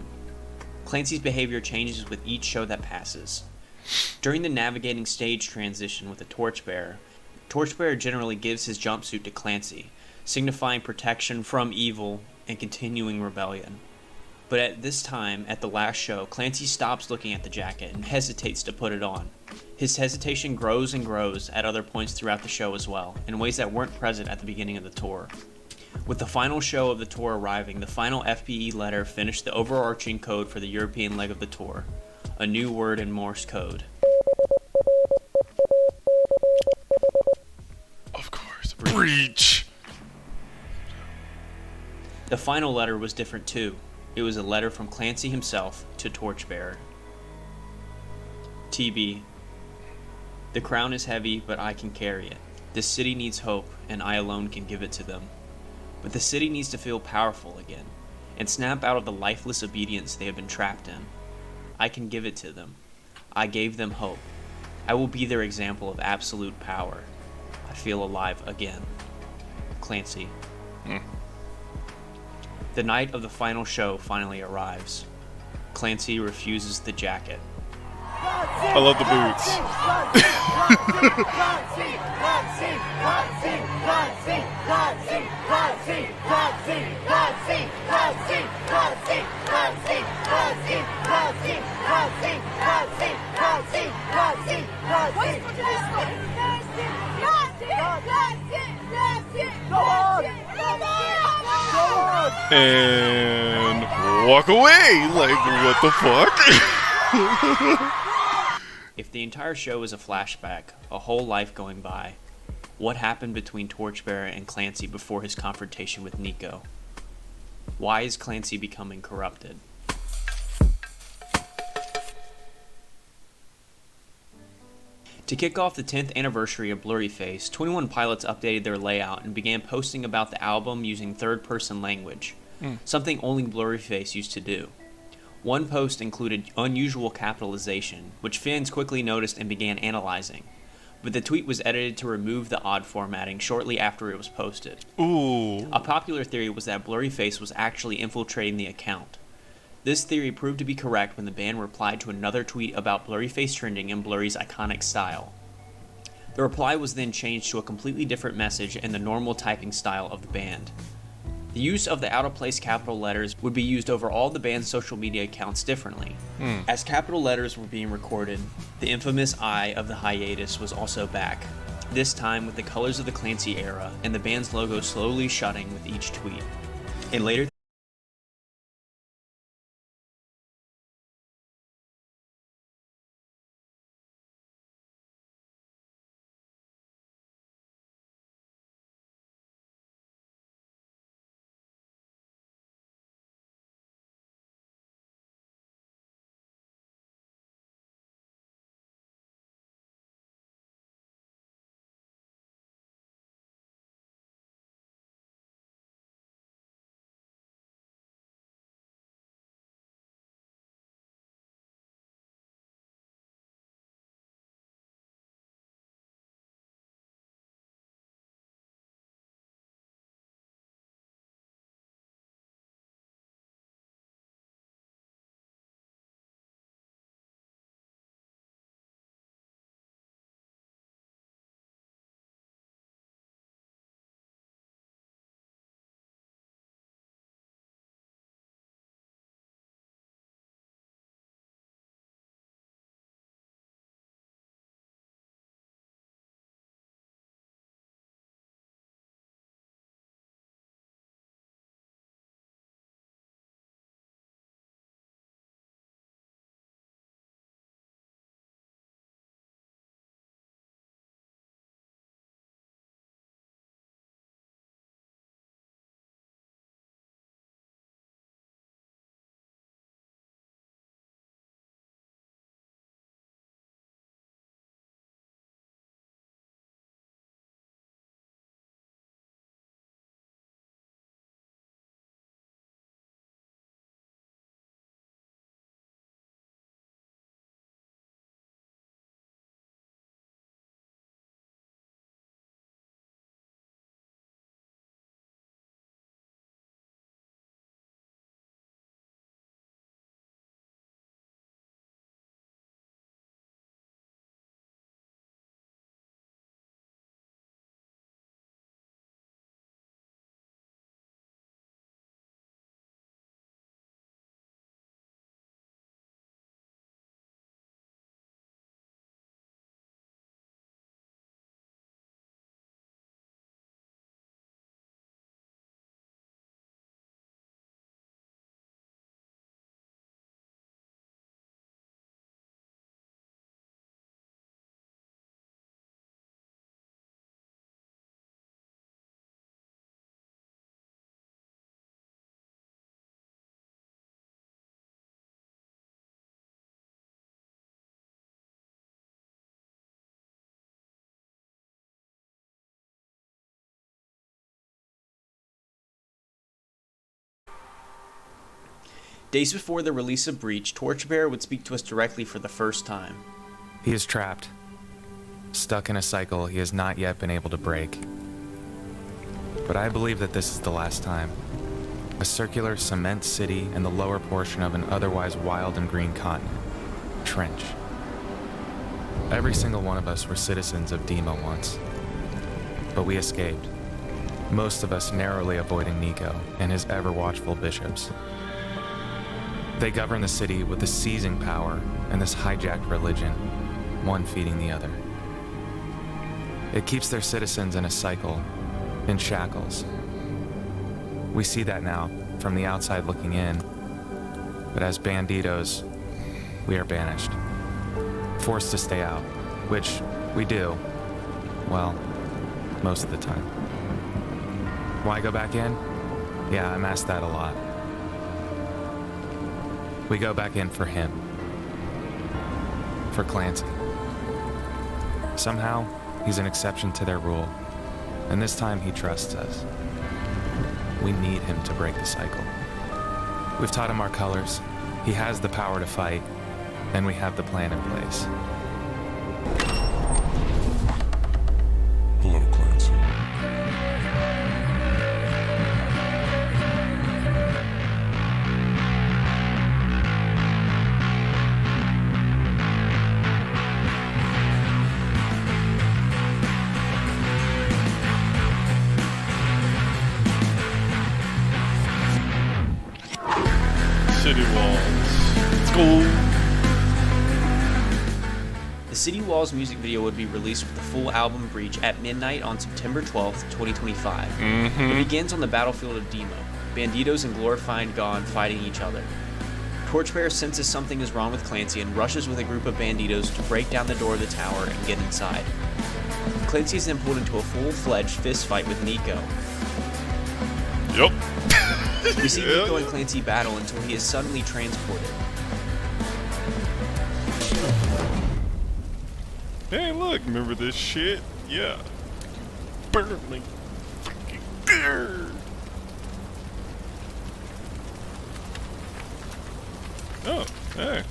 Clancy's behavior changes with each show that passes. During the navigating stage transition with the Torchbearer, Torchbearer generally gives his jumpsuit to Clancy, signifying protection from evil and continuing rebellion. But at this time, at the last show, Clancy stops looking at the jacket and hesitates to put it on. His hesitation grows and grows at other points throughout the show as well, in ways that weren't present at the beginning of the tour. With the final show of the tour arriving, the final FPE letter finished the overarching code for the European leg of the tour, a new word in Morse code. Of course. Breach! The final letter was different too. It was a letter from Clancy himself to Torchbearer. TB. The crown is heavy, but I can carry it. This city needs hope, and I alone can give it to them. But the city needs to feel powerful again, and snap out of the lifeless obedience they have been trapped in. I can give it to them. I gave them hope. I will be their example of absolute power. I feel alive again. Clancy. The night of the final show finally arrives. Clancy refuses the jacket. I love the boots. And walk away. Like, what the fuck? If the entire show is a flashback, a whole life going by, what happened between Torchbearer and Clancy before his confrontation with Nico? Why is Clancy becoming corrupted? To kick off the 10th anniversary of Blurryface, 21 Pilots updated their layout and began posting about the album using third-person language, something only Blurryface used to do. One post included unusual capitalization, which fans quickly noticed and began analyzing, but the tweet was edited to remove the odd formatting shortly after it was posted. Ooh. A popular theory was that Blurryface was actually infiltrating the account. This theory proved to be correct when the band replied to another tweet about Blurryface trending in Blurry's iconic style. The reply was then changed to a completely different message in the normal typing style of the band. The use of the out-of-place capital letters would be used over all the band's social media accounts differently. As capital letters were being recorded, the infamous eye of the hiatus was also back, this time with the colors of the Clancy era and the band's logo slowly shutting with each tweet. In later Days before the release of Breach, Torchbearer would speak to us directly for the first time. He is trapped, stuck in a cycle he has not yet been able to break. But I believe that this is the last time. A circular cement city in the lower portion of an otherwise wild and green continent. Trench. Every single one of us were citizens of Demo once. But we escaped. Most of us narrowly avoiding Nico and his ever-watchful bishops. They govern the city with the seizing power and this hijacked religion, one feeding the other. It keeps their citizens in a cycle, in shackles. We see that now, from the outside looking in. But as banditos, we are banished. Forced to stay out, which we do, well, most of the time. Why go back in? Yeah, I'm asked that a lot. We go back in for him. For Clancy. Somehow, he's an exception to their rule, and this time he trusts us. We need him to break the cycle. We've taught him our colors. He has the power to fight, and we have the plan in place. Hello, Clancy. City walls. Let's go. The City Walls music video would be released with the full album Breach at midnight on September 12th, 2025. It begins on the battlefield of Demo, Banditos and Glorified God fighting each other. Torchbearer senses something is wrong with Clancy and rushes with a group of Banditos to break down the door of the tower and get inside. Clancy is then pulled into a full-fledged fist fight with Nico. Yup. We see Nico and Clancy battle until he is suddenly transported. Hey, look, remember this shit? Yeah. Burn me. Fucking beer. Oh, hey.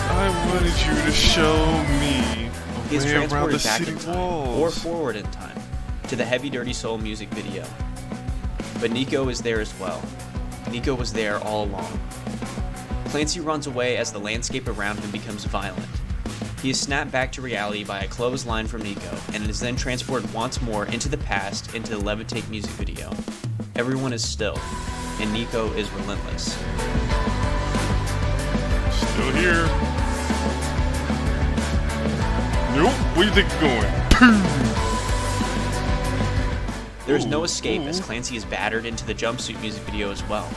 I wanted you to show me He is a way around the transported back city in time, walls. or forward in time, to the Heavy Dirty Soul music video. But Nico is there as well. Nico was there all along. Clancy runs away as the landscape around him becomes violent. He is snapped back to reality by a clothesline from Nico, and is then transported once more into the past into the Levitate music video. Everyone is still, and Nico is relentless. Still here. Nope. Where you think you're going? There is no Ooh, escape as ooh. Clancy is battered into the jumpsuit music video as well.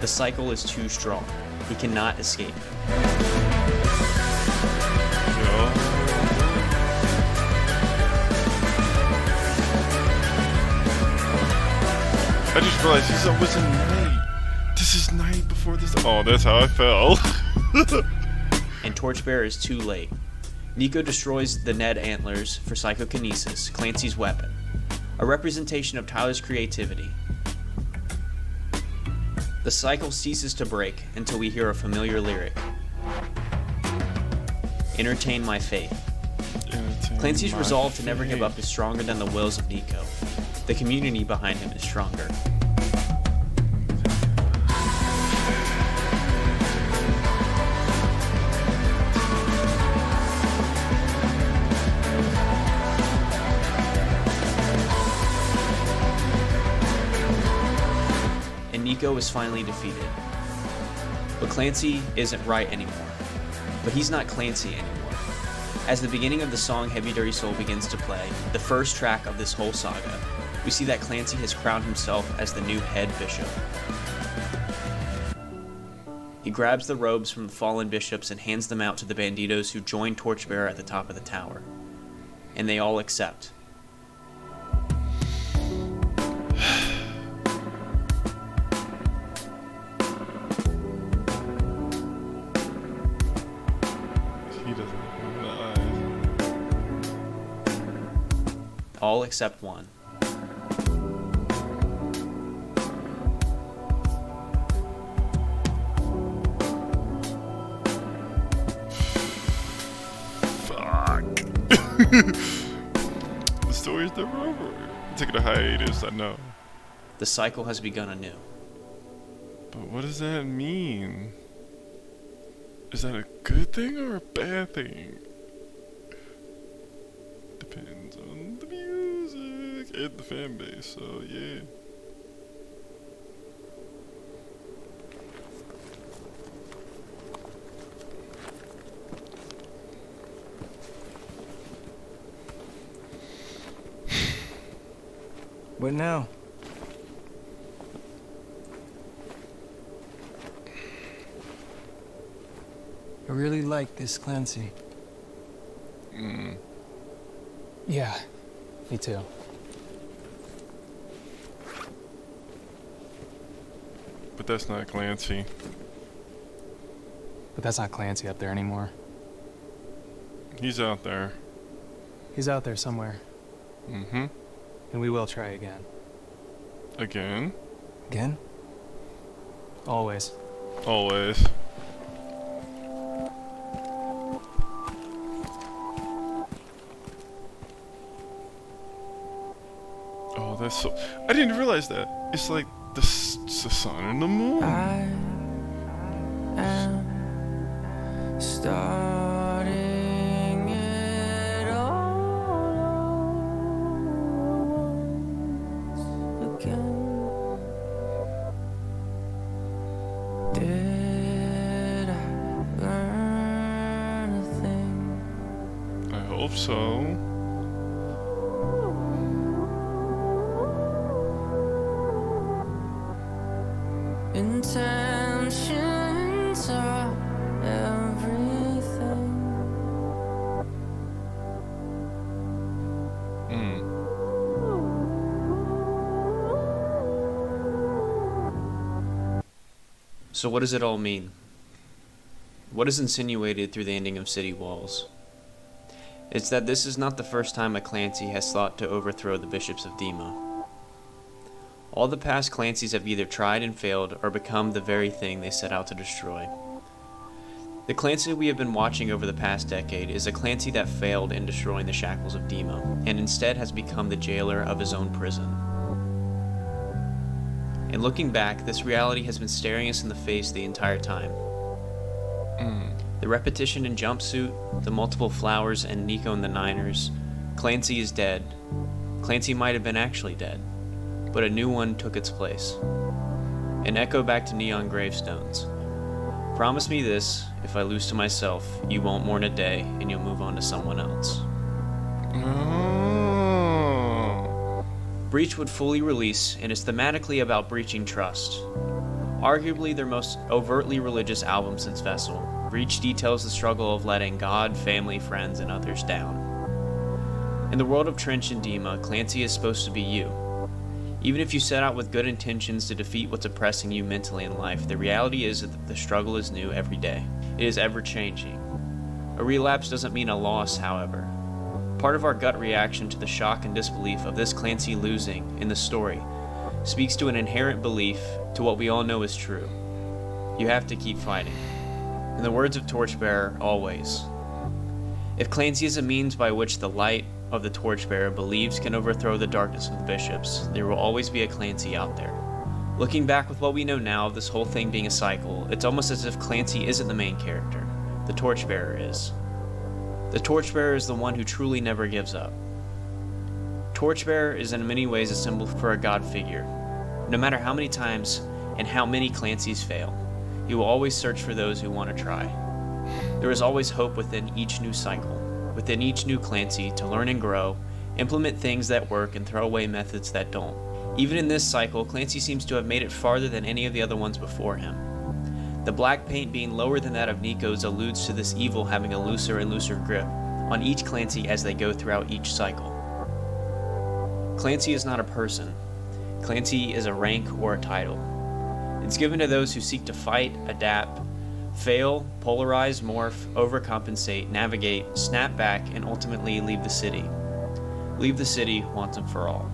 The cycle is too strong. He cannot escape. Yeah. I just realized he's always in night. This is night before this. Oh, that's how I fell. And Torchbearer is too late. Nico destroys the Ned antlers for psychokinesis, Clancy's weapon, a representation of Tyler's creativity. The cycle ceases to break until we hear a familiar lyric. Entertain my faith. Clancy's resolve to never give up is stronger than the wills of Nico. The community behind him is stronger. And Nico is finally defeated. But Clancy isn't right anymore. But he's not Clancy anymore. As the beginning of the song Heavy Dirty Soul begins to play, the first track of this whole saga, we see that Clancy has crowned himself as the new head bishop. He grabs the robes from the fallen bishops and hands them out to the banditos who join Torchbearer at the top of the tower. And they all accept. He doesn't. All except one. The story's never over. I'm taking a hiatus, I know. The cycle has begun anew. But what does that mean? Is that a good thing or a bad thing? Depends on the music and the fan base, so yeah. What now? I really like this Clancy. Yeah, me too. But that's not Clancy. But that's not Clancy up there anymore. He's out there. He's out there somewhere. Mm-hmm. And we will try again. Again? Again? Always. Always. Oh, that's so... I didn't realize that. It's like the sun and the moon. I am starting it all again. Did I learn a thing? I hope so. Intentions are everything. So what does it all mean? What is insinuated through the ending of City Walls? It's that this is not the first time a Clancy has sought to overthrow the bishops of Dima. All the past Clancys have either tried and failed or become the very thing they set out to destroy. The Clancy we have been watching over the past decade is a Clancy that failed in destroying the shackles of Dima, and instead has become the jailer of his own prison. And looking back, this reality has been staring us in the face the entire time. The repetition in Jumpsuit, the multiple flowers and Nico and the Niners, Clancy is dead. Clancy might have been actually dead, but a new one took its place. An echo back to neon gravestones. Promise me this, if I lose to myself, you won't mourn a day and you'll move on to someone else. Oh. Breach would fully release, and is thematically about breaching trust. Arguably their most overtly religious album since Vessel, Breach details the struggle of letting God, family, friends, and others down. In the world of Trench and Dima, Clancy is supposed to be you. Even if you set out with good intentions to defeat what's oppressing you mentally in life, the reality is that the struggle is new every day. It is ever-changing. A relapse doesn't mean a loss, however. Part of our gut reaction to the shock and disbelief of this Clancy losing in the story speaks to an inherent belief to what we all know is true. You have to keep fighting. In the words of Torchbearer, always. If Clancy is a means by which the light of the Torchbearer believes can overthrow the darkness of the bishops, there will always be a Clancy out there. Looking back with what we know now of this whole thing being a cycle, it's almost as if Clancy isn't the main character. The Torchbearer is. The Torchbearer is the one who truly never gives up. Torchbearer is in many ways a symbol for a god figure. No matter how many times and how many Clancys fail, he will always search for those who want to try. There is always hope within each new cycle, within each new Clancy to learn and grow, implement things that work and throw away methods that don't. Even in this cycle, Clancy seems to have made it farther than any of the other ones before him. The black paint being lower than that of Nico's alludes to this evil having a looser and looser grip on each Clancy as they go throughout each cycle. Clancy is not a person. Clancy is a rank or a title. It's given to those who seek to fight, adapt, fail, polarize, morph, overcompensate, navigate, snap back, and ultimately leave the city. Leave the city once and for all.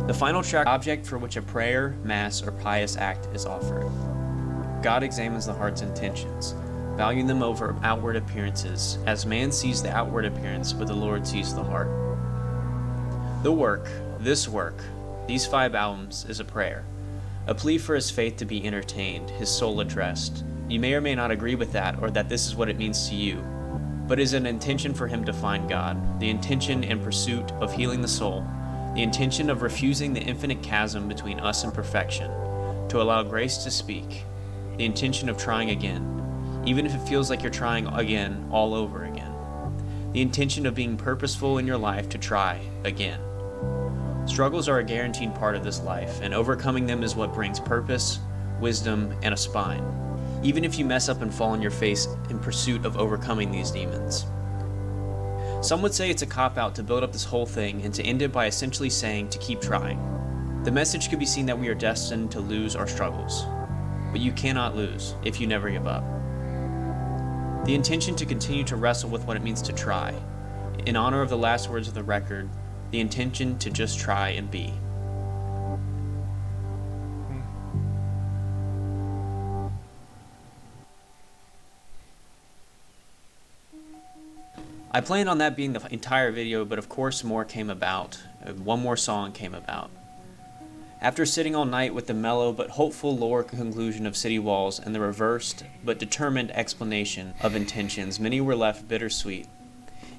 The final track, object for which a prayer, mass, or pious act is offered. God examines the heart's intentions. valuing them over outward appearances, as man sees the outward appearance, but the Lord sees the heart. This work, these 5 albums, is a prayer, a plea for his faith to be entertained, his soul addressed. You may or may not agree with that, or that this is what it means to you, but is an intention for him to find God, the intention and pursuit of healing the soul, the intention of refusing the infinite chasm between us and perfection, to allow grace to speak, the intention of trying again, even if it feels like you're trying again all over again, the intention of being purposeful in your life to try again. Struggles are a guaranteed part of this life, and overcoming them is what brings purpose, wisdom, and a spine, even if you mess up and fall on your face in pursuit of overcoming these demons. Some would say it's a cop-out to build up this whole thing and to end it by essentially saying to keep trying. The message could be seen that we are destined to lose our struggles, but you cannot lose if you never give up. The intention to continue to wrestle with what it means to try. In honor of the last words of the record, the intention to just try and be. I planned on that being the entire video, but of course more came about. One more song came about. After sitting all night with the mellow but hopeful lower conclusion of City Walls and the reversed but determined explanation of intentions, many were left bittersweet.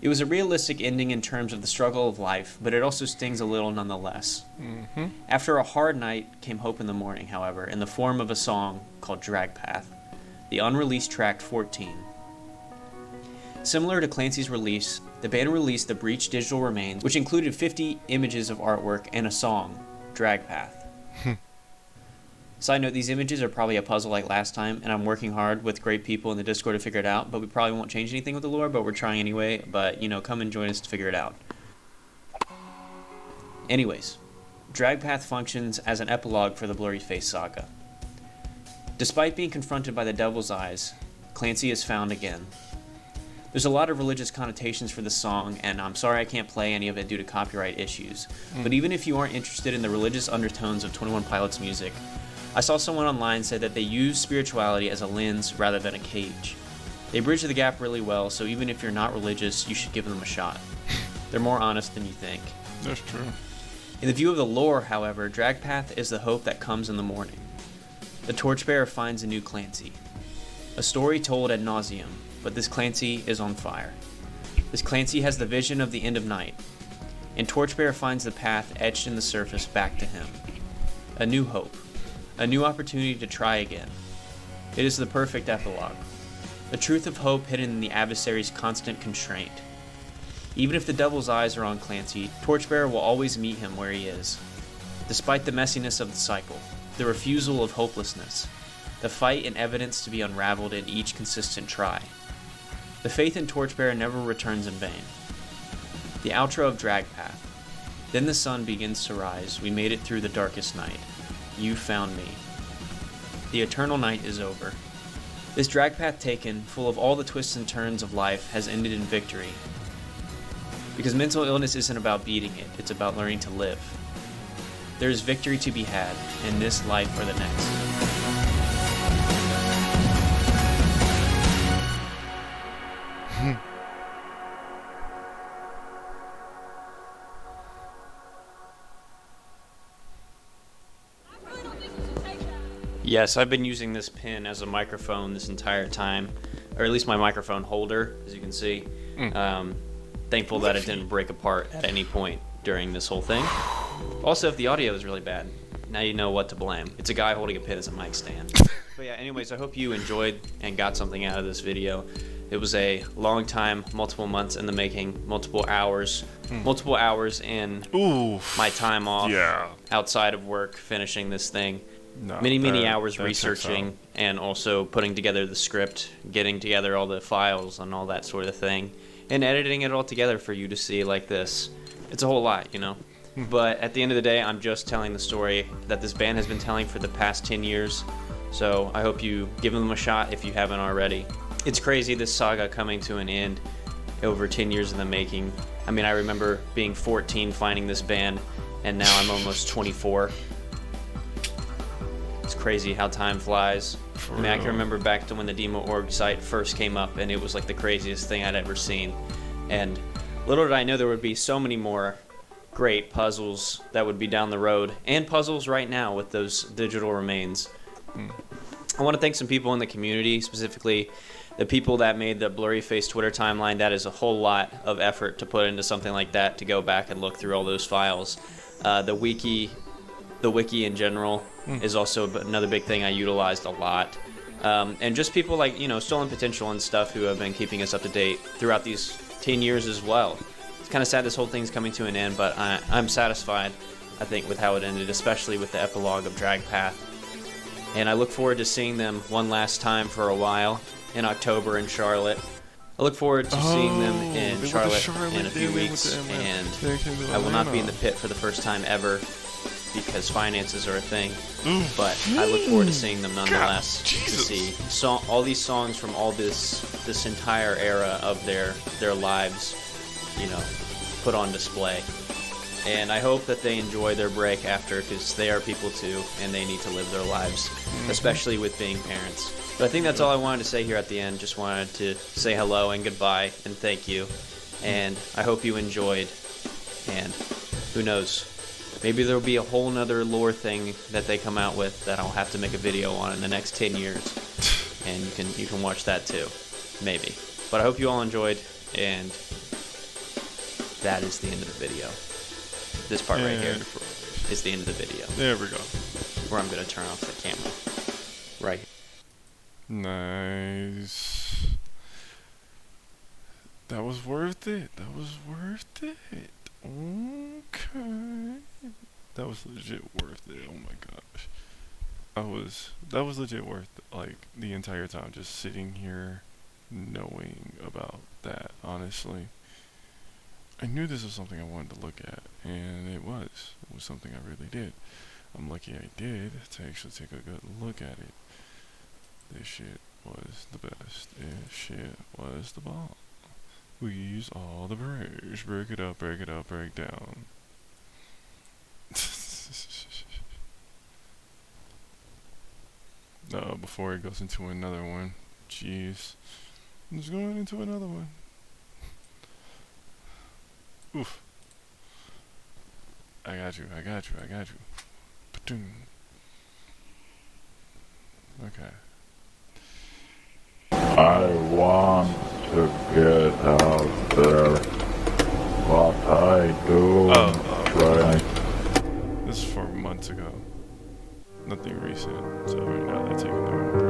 It was a realistic ending in terms of the struggle of life, but it also stings a little nonetheless. After a hard night came hope in the morning, however, in the form of a song called Drag Path, the unreleased track 14. Similar to Clancy's release, the band released the Breach Digital Remains, which included 50 images of artwork and a song, Drag Path. Side note, these images are probably a puzzle like last time, and I'm working hard with great people in the Discord to figure it out, but we probably won't change anything with the lore, but we're trying anyway. But, come and join us to figure it out. Anyways, Drag Path functions as an epilogue for the Blurry Face saga. Despite being confronted by the Devil's Eyes, Clancy is found again. There's a lot of religious connotations for this song, and I'm sorry I can't play any of it due to copyright issues. But even if you aren't interested in the religious undertones of 21 Pilots music, I saw someone online say that they use spirituality as a lens rather than a cage. They bridge the gap really well, so even if you're not religious, you should give them a shot. They're more honest than you think. That's true. In the view of the lore, however, Drag Path is the hope that comes in the morning. The Torchbearer finds a new Clancy. A story told ad nauseum, but this Clancy is on fire. This Clancy has the vision of the end of night, and Torchbearer finds the path etched in the surface back to him. A new hope. A new opportunity to try again. It is the perfect epilogue. A truth of hope hidden in the adversary's constant constraint. Even if the Devil's Eyes are on Clancy, Torchbearer will always meet him where he is. Despite the messiness of the cycle, the refusal of hopelessness, the fight and evidence to be unraveled in each consistent try. The faith in Torchbearer never returns in vain. The outro of Drag Path. Then the sun begins to rise. We made it through the darkest night. You found me. The eternal night is over. This drag path taken, full of all the twists and turns of life, has ended in victory. Because mental illness isn't about beating it, it's about learning to live. There is victory to be had in this life or the next. Yes, I've been using this pin as a microphone this entire time, or at least my microphone holder, as you can see. Thankful that it didn't break apart at any point during this whole thing. Also, if the audio is really bad, now you know what to blame. It's a guy holding a pin as a mic stand. But yeah, anyways, I hope you enjoyed and got something out of this video. It was a long time, multiple months in the making, multiple hours in my time off outside of work finishing this thing. No, many hours researching and also putting together the script, getting together all the files and all that sort of thing, and editing it all together for you to see like this. It's a whole lot, But at the end of the day, I'm just telling the story that this band has been telling for the past 10 years. So I hope you give them a shot if you haven't already. It's crazy, this saga coming to an end over 10 years in the making. I mean, I remember being 14 finding this band, and now I'm almost 24. It's crazy how time flies. For I mean, I can real. remember back to when the Demo.org site first came up, and it was like the craziest thing I'd ever seen. And little did I know there would be so many more great puzzles that would be down the road, and puzzles right now with those digital remains. I want to thank some people in the community, specifically the people that made the Blurry Face Twitter timeline. That is a whole lot of effort to put into something like that, to go back and look through all those files. The wiki in general is also another big thing I utilized a lot. And just people like, Stolen Potential and stuff who have been keeping us up to date throughout these 10 years as well. It's kind of sad this whole thing's coming to an end, but I'm satisfied, I think, with how it ended, especially with the epilogue of Drag Path. And I look forward to seeing them one last time for a while in October in Charlotte. I look forward to seeing them in Charlotte in a few weeks, and I will not be in the pit for the first time ever because finances are a thing. But I look forward to seeing them nonetheless, to see all these songs from all this entire era of their lives, put on display. And I hope that they enjoy their break after, because they are people too, and they need to live their lives, especially with being parents. But I think that's all I wanted to say here at the end. Just wanted to say hello and goodbye and thank you. And I hope you enjoyed. And who knows, maybe there'll be a whole nother lore thing that they come out with that I'll have to make a video on in the next 10 years. And you can watch that too, maybe. But I hope you all enjoyed, and that is the end of the video. This part right here is the end of the video. There we go. Where I'm going to turn off the camera. Right. Nice. That was worth it. That was worth it. Okay. That was legit worth it. Oh my gosh. That was legit worth it. Like the entire time, just sitting here knowing about that, honestly. I knew this was something I wanted to look at, and it was something I really did. I'm lucky I did to actually take a good look at it. This shit was the best. This shit was the bomb. We use all the breaks. Break it up, break it up, break down. Before it goes into another one. Jeez. It's going into another one. Oof. I got you. Ba-doom. Okay. I want to get out there, but I do try. This is 4 months ago. Nothing recent, so right now they're taking their own